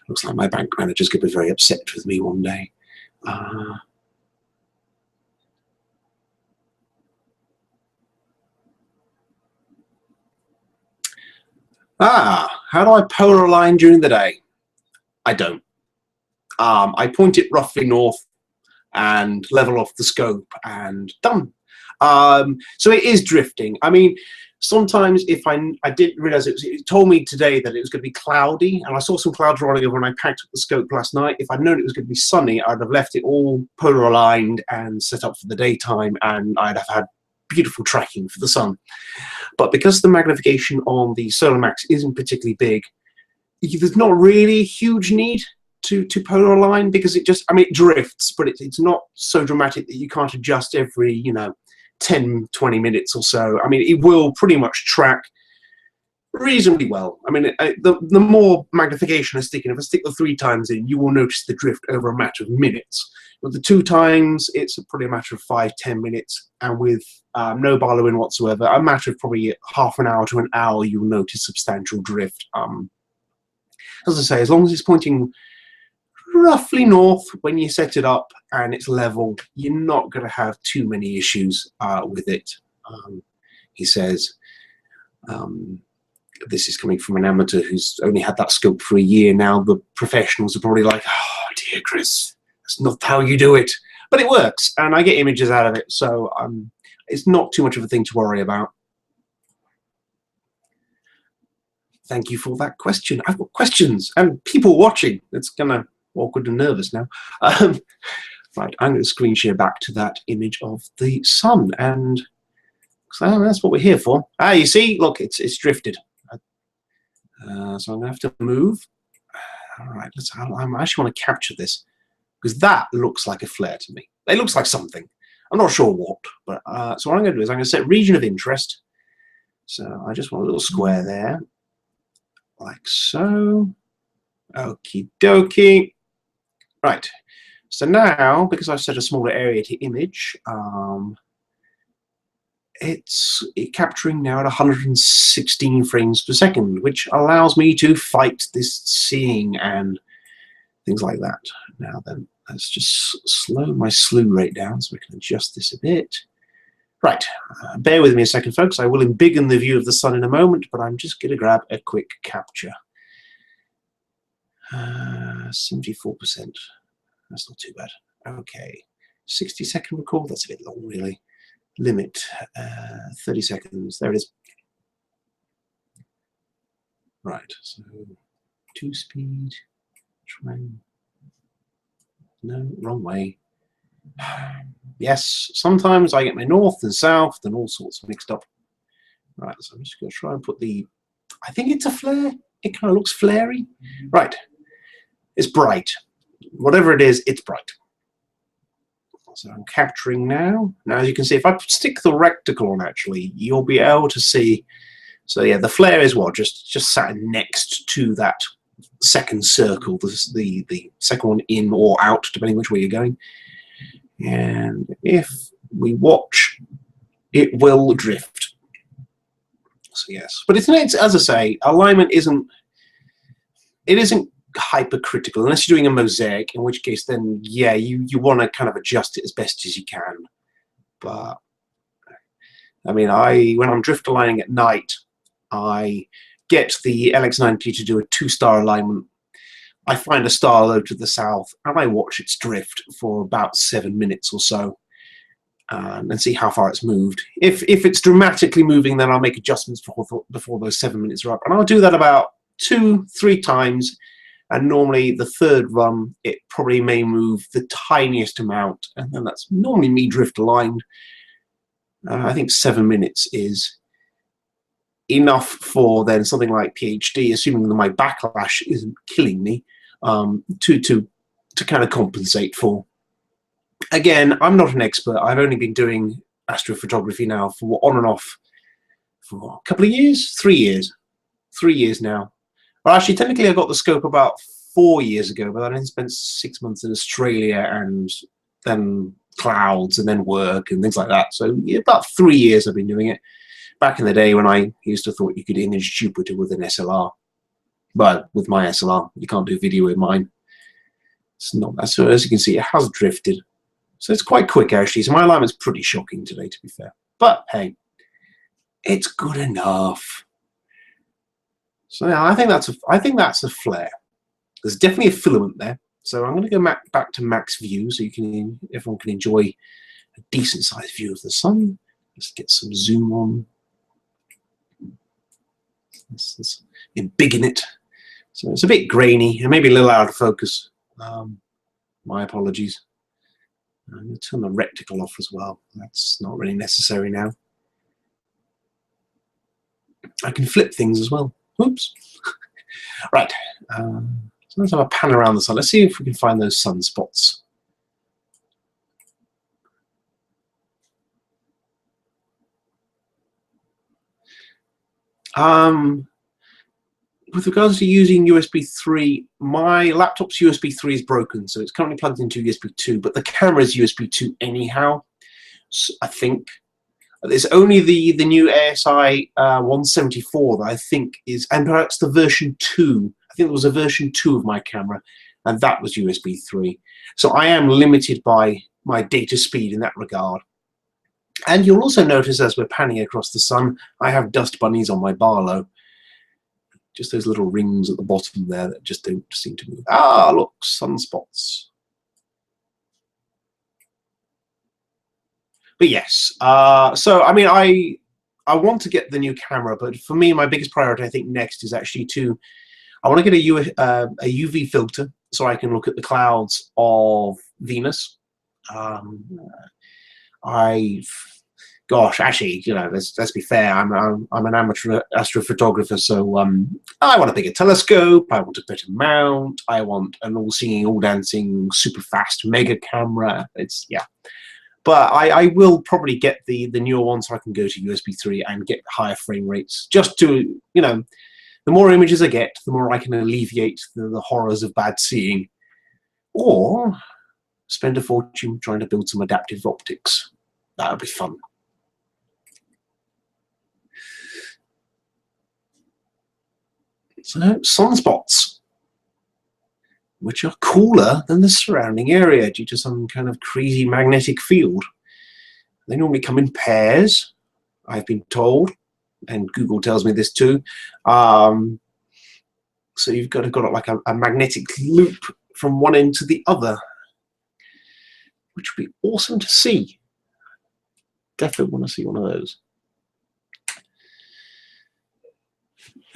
S1: Looks like my bank manager's going to be very upset with me one day. How do I polar align during the day? I don't. I point it roughly north and level off the scope and done. So it is drifting. I mean, sometimes if I didn't realize it told me today that it was going to be cloudy, and I saw some clouds rolling over when I packed up the scope last night. If I'd known it was going to be sunny, I'd have left it all polar aligned and set up for the daytime, and I'd have had beautiful tracking for the sun. But because the magnification on the Solar Max isn't particularly big, there's not really a huge need to polar align, because it just, I mean, it drifts, but it's not so dramatic that you can't adjust every, 10, 20 minutes or so. I mean, it will pretty much track reasonably well. I mean, the more magnification I stick in, if I stick the 3 times in, you will notice the drift over a matter of minutes. With the 2 times, it's probably a matter of 5-10 minutes, and with no Barlow in whatsoever, a matter of probably half an hour to an hour, you'll notice substantial drift. As I say, as long as it's pointing roughly north when you set it up and it's level, you're not going to have too many issues with it. He says, this is coming from an amateur who's only had that scope for a year now. The professionals are probably like, oh dear Chris, that's not how you do it. But it works, and I get images out of it, so it's not too much of a thing to worry about. Thank you for that question. I've got questions and people watching. It's kind of awkward and nervous now. Right, I'm going to screen share back to that image of the sun, and so that's what we're here for. You see, look, it's drifted. So I'm going to have to move. All right, I actually want to capture this, because that looks like a flare to me. It looks like something. I'm not sure what, but so what I'm going to do is I'm going to set region of interest. So I just want a little square there, like so. Okie dokie. Right. So now, because I've set a smaller area to image, it's capturing now at 116 frames per second, which allows me to fight this seeing and things like that. Now then, let's just slow my slew rate down so we can adjust this a bit. Right, bear with me a second, folks. I will embiggen the view of the sun in a moment, but I'm just going to grab a quick capture. 74%. That's not too bad. Okay, 60-second record. That's a bit long, really. Limit 30 seconds. There it is. Right, so 2-speed. Try. No, wrong way. Yes, sometimes I get my north and south and all sorts mixed up. Right, so I'm just going to try and put the, I think it's a flare. It kind of looks flary. Right, it's bright. Whatever it is, it's bright. So I'm capturing now. Now, as you can see, if I stick the reticle on, actually, you'll be able to see. So yeah, the flare is what just sat next to that second circle, the second one in or out, depending which way you're going. And if we watch, it will drift. So yes, but it's as I say, alignment isn't hypercritical unless you're doing a mosaic, in which case then yeah, you want to kind of adjust it as best as you can. But I mean, when I'm drift aligning at night, I get the LX90 to do a 2-star alignment. I find a star low to the south, and I watch its drift for about 7 minutes or so, and see how far it's moved. If it's dramatically moving, then I'll make adjustments before those 7 minutes are up, and I'll do that about 2-3 times. And normally the third run, it probably may move the tiniest amount, and then that's normally me drift aligned. I think 7 minutes is enough for then something like PhD, assuming that my backlash isn't killing me, to kind of compensate for. Again, I'm not an expert. I've only been doing astrophotography now for on and off for a couple of years, 3 years, 3 years now. Well, actually, technically, I got the scope about 4 years ago, but I then spent 6 months in Australia and then clouds and then work and things like that. So yeah, about 3 years I've been doing it. Back in the day when I used to thought you could image Jupiter with an SLR. But with my SLR, you can't do video with mine. It's not that. So as you can see, it has drifted. So it's quite quick actually. So my alignment's pretty shocking today, to be fair. But hey, it's good enough. So yeah, I think that's a flare. There's definitely a filament there. So I'm going to go back to max view so everyone can enjoy a decent sized view of the sun. Let's get some zoom on. Let's embiggen it. So it's a bit grainy and maybe a little out of focus. My apologies. I'm going to turn the reticle off as well. That's not really necessary now. I can flip things as well. Oops. Right. So let's have a pan around the sun. Let's see if we can find those sunspots. With regards to using USB 3, my laptop's USB 3 is broken, so it's currently plugged into USB 2, but the camera is USB 2 anyhow. So I think there's only the new ASI 174 that I think is, and perhaps the version 2. I think there was a version 2 of my camera, and that was USB 3. So I am limited by my data speed in that regard. And you'll also notice as we're panning across the sun, I have dust bunnies on my Barlow. Just those little rings at the bottom there that just don't seem to move. Ah, look, sunspots. But yes, so I mean, I want to get the new camera, but for me, my biggest priority, I think, next is actually I want to get a UV filter so I can look at the clouds of Venus. Gosh, actually, you know, let's be fair. I'm an amateur astrophotographer, so I want a bigger telescope. I want a better mount. I want an all-singing, all-dancing, super fast mega camera. Yeah, but I will probably get the newer one so I can go to USB 3 and get higher frame rates. Just to, you know, the more images I get, the more I can alleviate the horrors of bad seeing, or spend a fortune trying to build some adaptive optics. That would be fun. So sunspots, which are cooler than the surrounding area due to some kind of crazy magnetic field. They normally come in pairs, I've been told, and Google tells me this too. So you've got like a magnetic loop from one end to the other, which would be awesome to see. Definitely want to see one of those.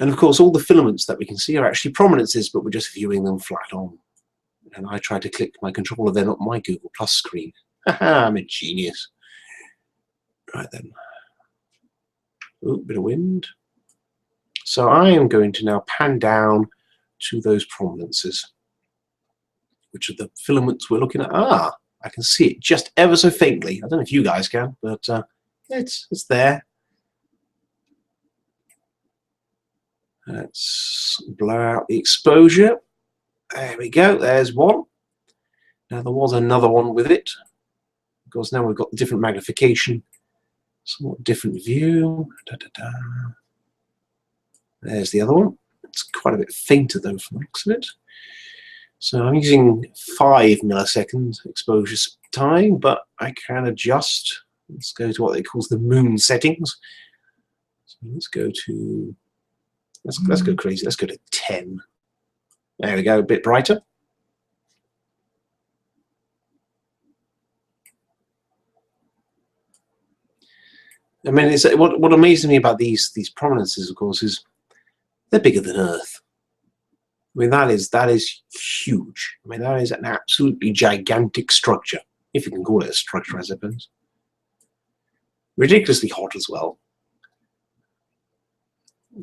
S1: And of course, all the filaments that we can see are actually prominences, but we're just viewing them flat on. And I try to click my controller then on my Google Plus screen. I'm a genius. Right then. Ooh, bit of wind. So I am going to now pan down to those prominences, which are the filaments we're looking at. Ah, I can see it just ever so faintly. I don't know if you guys can, but it's there. Let's blow out the exposure. There we go, there's one. Now there was another one with it. Of course, now we've got the different magnification, somewhat different view. Da, da, da. There's the other one. It's quite a bit fainter though from the looks of it. So I'm using 5 millisecond exposure time, but I can adjust. Let's go to what they call the moon settings. So let's go to, let's go crazy. Let's go to 10. There we go, a bit brighter. I mean, it's, what amazes me about these prominences, of course, is they're bigger than Earth. I mean, that is huge. I mean, that is an absolutely gigantic structure, if you can call it a structure, I suppose. Ridiculously hot as well.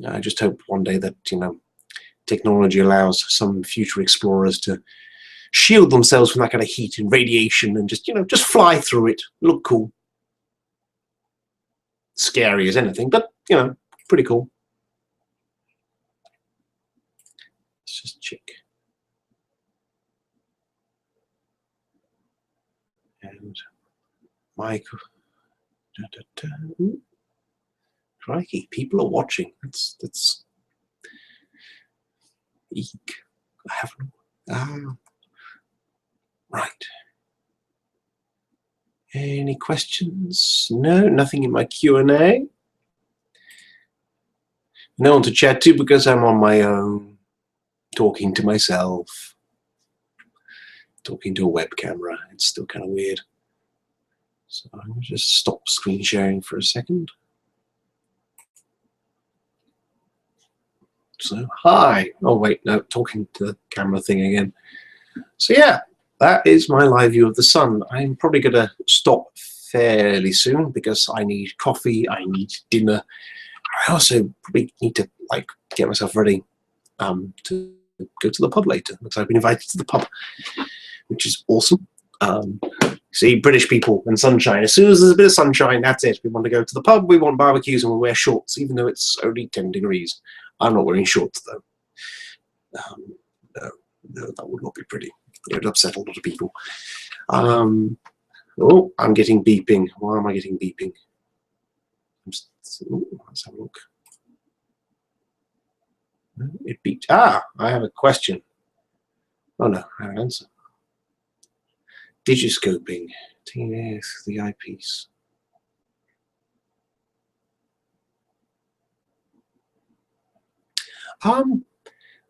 S1: I just hope one day that, you know, technology allows some future explorers to shield themselves from that kind of heat and radiation and just, you know, just fly through it, look cool. Scary as anything, but, you know, pretty cool. Let's just check. And Mike, ooh, crikey, people are watching. That's eek. I haven't. Right. Any questions? No, nothing in my Q&A. No one to chat to because I'm on my own, talking to myself, talking to a web camera. It's still kind of weird. So I'm going to just stop screen sharing for a second. So, hi. Oh, wait, no, talking to the camera thing again. So, yeah, that is my live view of the sun. I'm probably going to stop fairly soon because I need coffee, I need dinner. I also probably need to, like, get myself ready to go to the pub later because I've been invited to the pub, which is awesome. See, British people and sunshine. As soon as there's a bit of sunshine, that's it. We want to go to the pub, we want barbecues, and we'll wear shorts, even though it's only 10 degrees. I'm not wearing shorts, though. No, that would not be pretty. It would upset a lot of people. Oh, I'm getting beeping. Why am I getting beeping? Let's have a look. It beeped. Ah, I have a question. Oh no, I have an answer. Digiscoping. TNS, the eyepiece.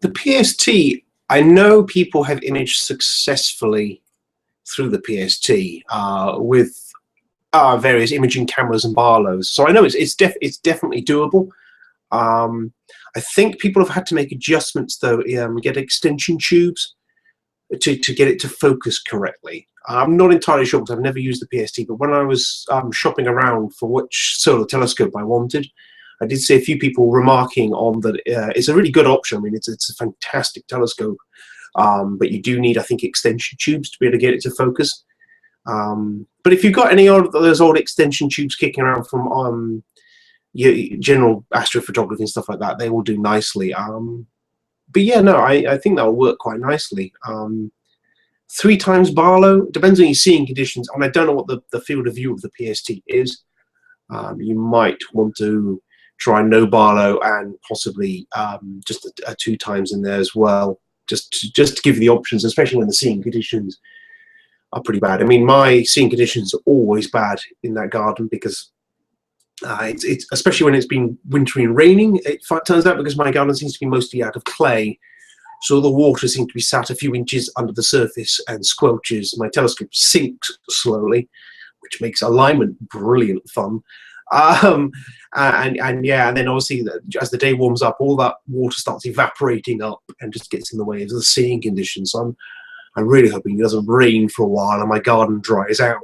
S1: The PST, I know people have imaged successfully through the PST with various imaging cameras and Barlows. So I know it's definitely doable. I think people have had to make adjustments though, get extension tubes to get it to focus correctly. I'm not entirely sure because I've never used the PST, but when I was shopping around for which solar telescope I wanted, I did see a few people remarking on that it's a really good option. I mean, it's a fantastic telescope, but you do need, I think, extension tubes to be able to get it to focus. But if you've got any of those old extension tubes kicking around from general astrophotography and stuff like that, they will do nicely. But yeah, no, I think that will work quite nicely. 3 times Barlow, depends on your seeing conditions, and I don't know what the field of view of the PST is. You might want to try no Barlow and possibly just a 2 times in there as well, just to give you the options, especially when the seeing conditions are pretty bad. I mean, my seeing conditions are always bad in that garden because it's especially when it's been wintry and raining. It turns out because my garden seems to be mostly out of clay, so the water seems to be sat a few inches under the surface and squelches. My telescope sinks slowly, which makes alignment brilliant fun. And then obviously as the day warms up, all that water starts evaporating up and just gets in the way of the seeing conditions. So I'm really hoping it doesn't rain for a while and my garden dries out.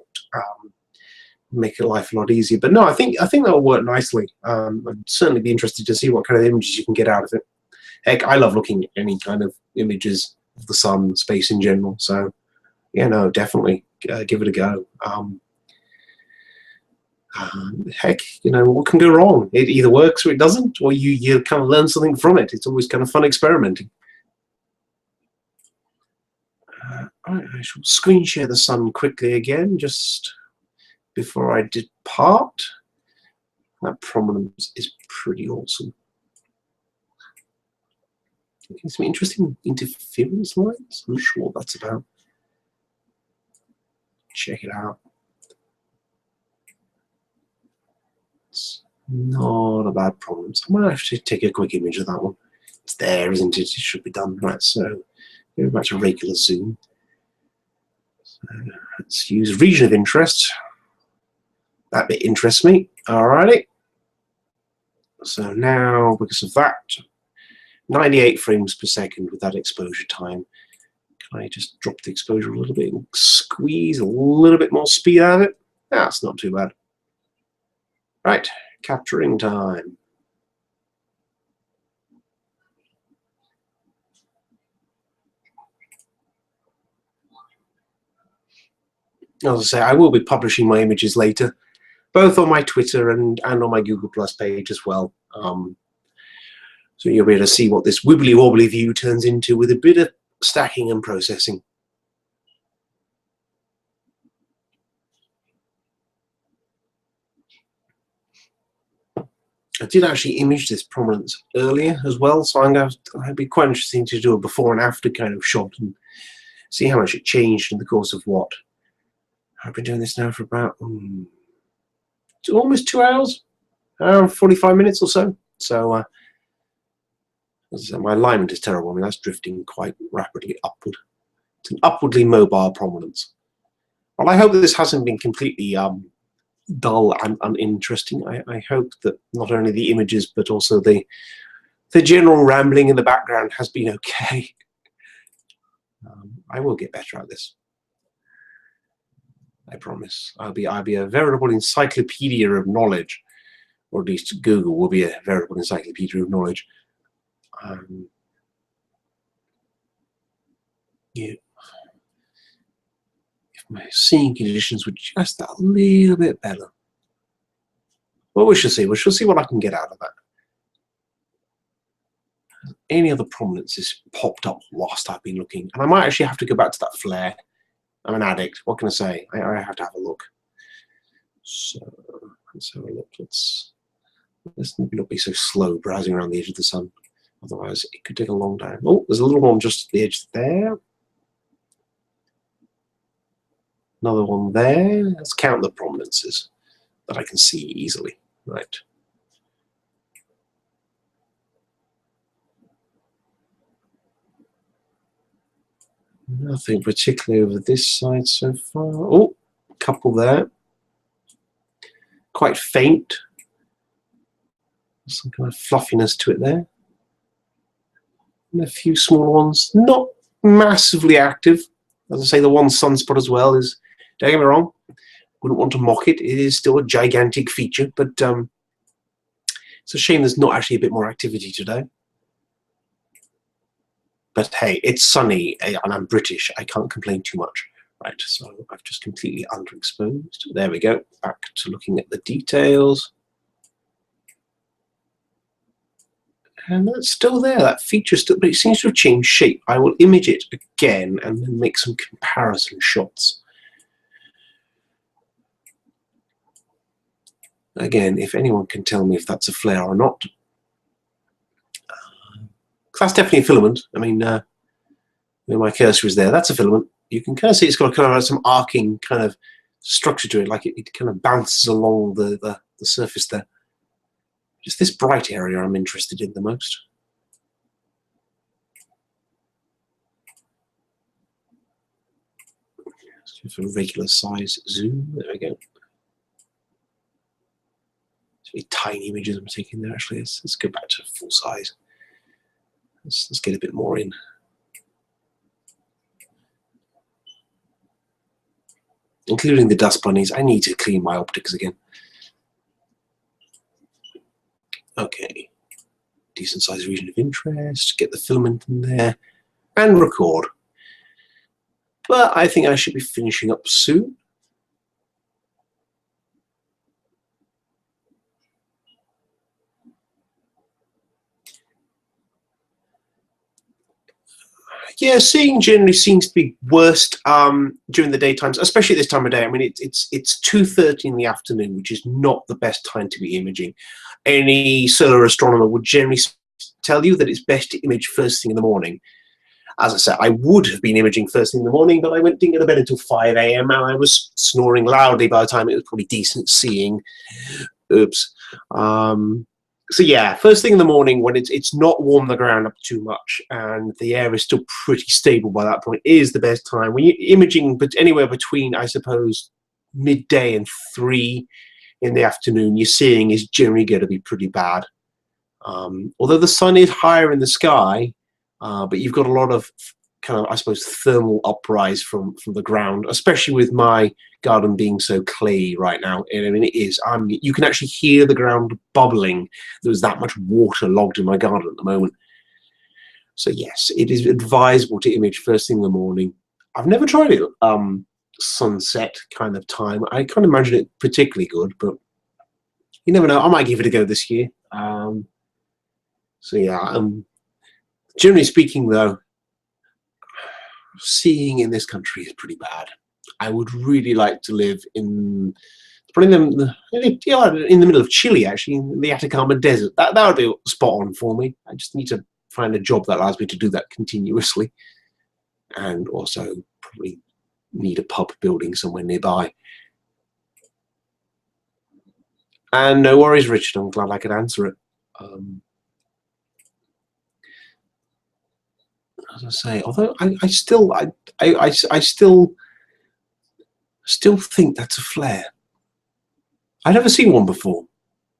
S1: make life a lot easier. But no, I think that'll work nicely. I'd certainly be interested to see what kind of images you can get out of it. Heck, I love looking at any kind of images of the sun, space in general. So yeah, no, definitely give it a go. Heck, you know, what can go wrong? It either works or it doesn't, or you kind of learn something from it. It's always kind of fun experimenting. All right, I shall screen share the sun quickly again, just before I depart. That prominence is pretty awesome. Okay, some interesting interference lines. I'm not sure what that's about. Check it out. It's not a bad prominence. I might actually take a quick image of that one. It's there, isn't it? It should be done. Right, so go back to regular zoom. So let's use region of interest. That bit interests me. Alrighty. So now, because of that, 98 frames per second with that exposure time. Can I just drop the exposure a little bit and squeeze a little bit more speed out of it? That's not too bad. Right, capturing time. As I say, I will be publishing my images later, both on my Twitter and on my Google Plus page as well. So you'll be able to see what this wibbly wobbly view turns into with a bit of stacking and processing. I did actually image this prominence earlier as well, so it'd be quite interesting to do a before and after kind of shot and see how much it changed in the course of what. I've been doing this now for about almost 2 hours, 45 minutes or so. So my alignment is terrible. I mean, that's drifting quite rapidly upward. It's an upwardly mobile prominence. Well, I hope that this hasn't been completely dull and uninteresting. I hope that not only the images but also the general rambling in the background has been okay. I will get better at this. I promise. I'll be a veritable encyclopedia of knowledge, or at least Google will be a veritable encyclopedia of knowledge. Yeah. If my seeing conditions were just a little bit better. Well, we shall see. We shall see what I can get out of that. Any other prominences popped up whilst I've been looking, and I might actually have to go back to that flare. I'm an addict. What can I say? I have to have a look. So let's have a look. Let's not be so slow browsing around the edge of the sun. Otherwise, it could take a long time. Oh, there's a little one just at the edge there. Another one there. Let's count the prominences that I can see easily. Right. Nothing particularly over this side so far. Oh, a couple there. Quite faint. Some kind of fluffiness to it there. And a few smaller ones. Not massively active. As I say, the one sunspot as well is, don't get me wrong, wouldn't want to mock it. It is still a gigantic feature, but it's a shame there's not actually a bit more activity today. But hey, it's sunny and I'm British. I can't complain too much. Right, so I've just completely underexposed. There we go. Back to looking at the details. And that's still there. That feature still, but it seems to have changed shape. I will image it again and then make some comparison shots. Again, if anyone can tell me if that's a flare or not. That's definitely a filament. I mean, where my cursor is there, that's a filament. You can kind of see it's got kind of some arcing kind of structure to it, like it kind of bounces along the surface there. Just this bright area I'm interested in the most. Let's go for a regular size zoom. There we go. It's really tiny images I'm taking there actually. Let's go back to full size. Let's get a bit more in. including the dust bunnies. I need to clean my optics again. Okay, decent sized region of interest, get the filament in there, and record. But I think I should be finishing up soon. Yeah, seeing generally seems to be worst during the daytimes, especially this time of day. I mean, it's 2:30 in the afternoon, which is not the best time to be imaging. Any solar astronomer would generally tell you that it's best to image first thing in the morning. As I said, I would have been imaging first thing in the morning, but I didn't go to bed until 5 a.m. and I was snoring loudly by the time it was probably decent seeing. Oops. So yeah, first thing in the morning when it's not warmed the ground up too much and the air is still pretty stable by that point is the best time. When you're imaging, but anywhere between, I suppose, midday and 3 in the afternoon, your seeing is generally going to be pretty bad. Although the sun is higher in the sky, but you've got a lot of kind of, I suppose, thermal uprise from the ground, especially with my garden being so clayey right now. And I mean, it is. You can actually hear the ground bubbling. There's that much water logged in my garden at the moment. So yes, it is advisable to image first thing in the morning. I've never tried it sunset kind of time. I can't imagine it particularly good, but you never know. I might give it a go this year. So yeah, generally speaking, though, seeing in this country is pretty bad. I would really like to live in probably in the middle of Chile, actually, in the Atacama Desert. That would be spot on for me. I just need to find a job that allows me to do that continuously, and also probably need a pub building somewhere nearby. And no worries, Richard. I'm glad I could answer it. As I say, although I still think that's a flare. I've never seen one before,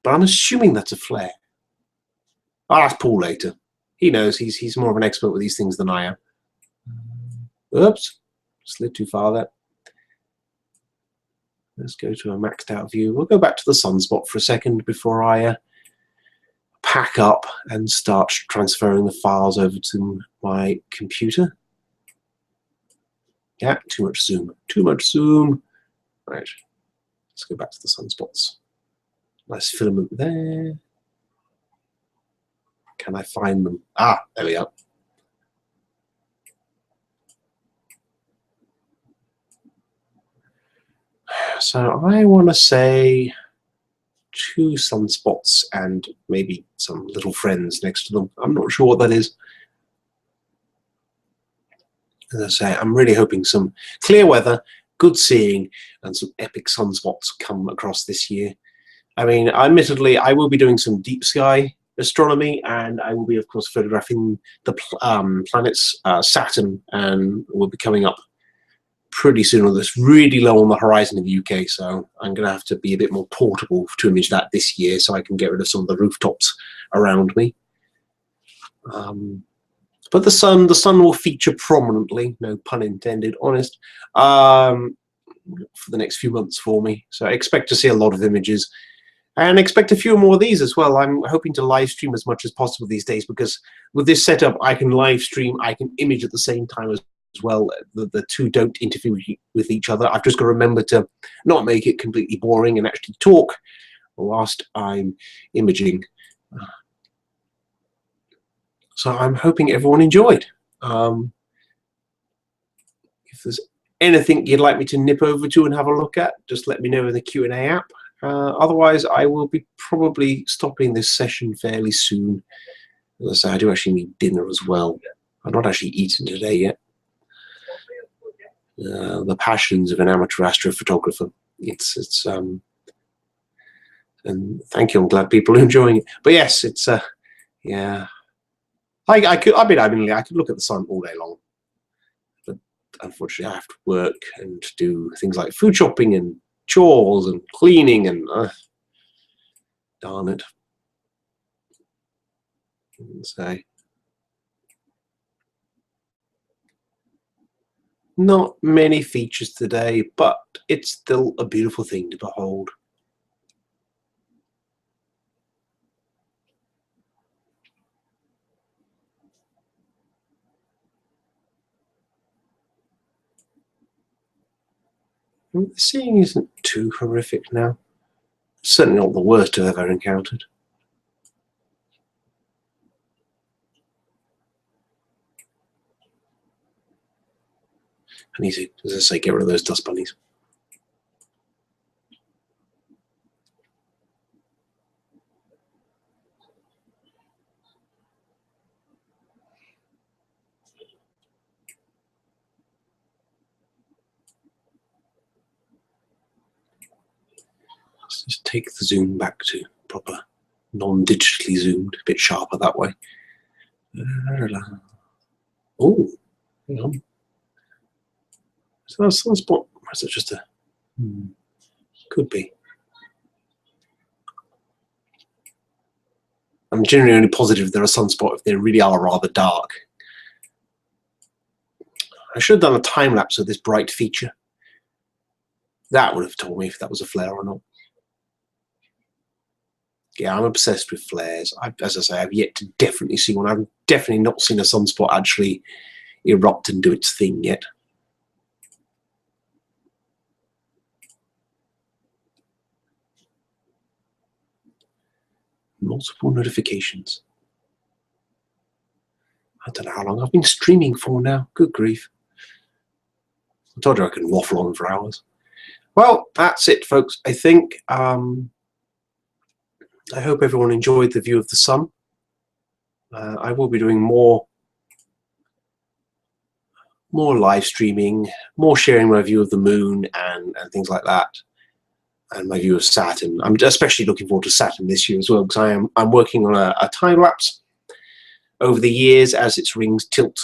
S1: but I'm assuming that's a flare. I'll ask Paul later. He knows. He's more of an expert with these things than I am. Oops, slid too far there. Let's go to a maxed out view. We'll go back to the sunspot for a second before I pack up and start transferring the files over to my computer. Yeah, too much zoom. Too much zoom. Right, let's go back to the sunspots. Nice filament there. Can I find them? Ah, there we go. So I want to say 2 sunspots and maybe some little friends next to them. I'm not sure what that is. As I say, I'm really hoping some clear weather, good seeing, and some epic sunspots come across this year. I mean, admittedly, I will be doing some deep sky astronomy, and I will be, of course, photographing the planets Saturn, and will be coming up pretty soon. Although it's really low on the horizon in the UK, so I'm going to have to be a bit more portable to image that this year, so I can get rid of some of the rooftops around me. But the sun will feature prominently, no pun intended, honest, for the next few months for me. So I expect to see a lot of images. And expect a few more of these as well. I'm hoping to live stream as much as possible these days, because with this setup, I can live stream, I can image at the same time as well. The two don't interfere with each other. I've just got to remember to not make it completely boring and actually talk whilst I'm imaging. So I'm hoping everyone enjoyed. If there's anything you'd like me to nip over to and have a look at, just let me know in the Q&A app. Otherwise, I will be probably stopping this session fairly soon. As I say, I do actually need dinner as well. I've not actually eaten today yet. The passions of an amateur astrophotographer. And thank you. I'm glad people are enjoying it. But yes, it's yeah. I could look at the sun all day long, but unfortunately, I have to work and do things like food shopping and chores and cleaning and darn it. So Not many features today, but it's still a beautiful thing to behold. The seeing isn't too horrific now. Certainly not the worst I've ever encountered. I need to, as I say, get rid of those dust bunnies. Let's just take the zoom back to proper non-digitally zoomed, a bit sharper that way. Oh, hang on. Is that a sunspot? Or is it just a... Could be. I'm generally only positive they're a sunspot if they really are rather dark. I should have done a time lapse of this bright feature. That would have told me if that was a flare or not. Yeah, I'm obsessed with flares. As I say, I've yet to definitely see one. I've definitely not seen a sunspot actually erupt and do its thing yet. Multiple notifications. I don't know how long I've been streaming for now. Good grief. I told you I can waffle on for hours. Well, that's it, folks. I think I hope everyone enjoyed the view of the sun. I will be doing more live streaming, more sharing my view of the moon and things like that, and my view of Saturn. I'm especially looking forward to Saturn this year as well, because I'm working on a time lapse over the years as its rings tilt,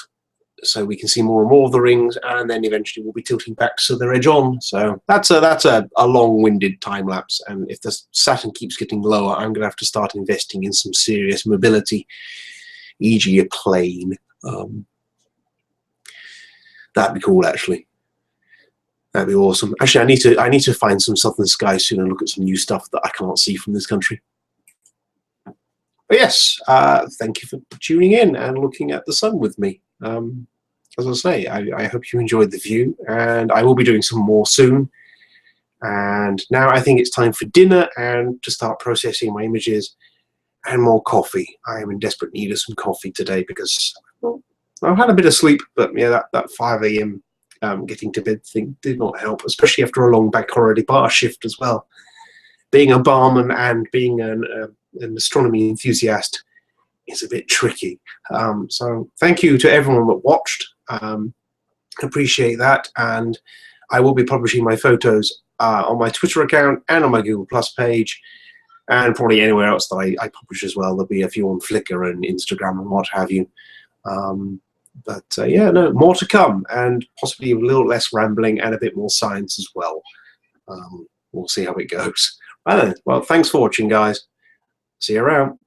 S1: so we can see more and more of the rings, and then eventually we'll be tilting back so they're edge on. So that's a long-winded time lapse, and if the Saturn keeps getting lower, I'm going to have to start investing in some serious mobility, e.g. a plane. That'd be cool, actually. That'd be awesome. Actually, I need to find some southern skies soon and look at some new stuff that I can't see from this country. But yes, thank you for tuning in and looking at the sun with me. As I say, I hope you enjoyed the view, and I will be doing some more soon. And now I think it's time for dinner and to start processing my images and more coffee. I am in desperate need of some coffee today because, well, I've had a bit of sleep, but yeah, that 5 AM getting to bed thing did not help, especially after a long bank holiday bar shift as well. Being a barman and being an astronomy enthusiast is a bit tricky. So thank you to everyone that watched. Appreciate that, and I will be publishing my photos on my Twitter account and on my Google Plus page, and probably anywhere else that I publish as well. There'll be a few on Flickr and Instagram and what have you. Yeah, no, more to come, and possibly a little less rambling and a bit more science as well. We'll see how it goes. Right then, well, thanks for watching, guys. See you around.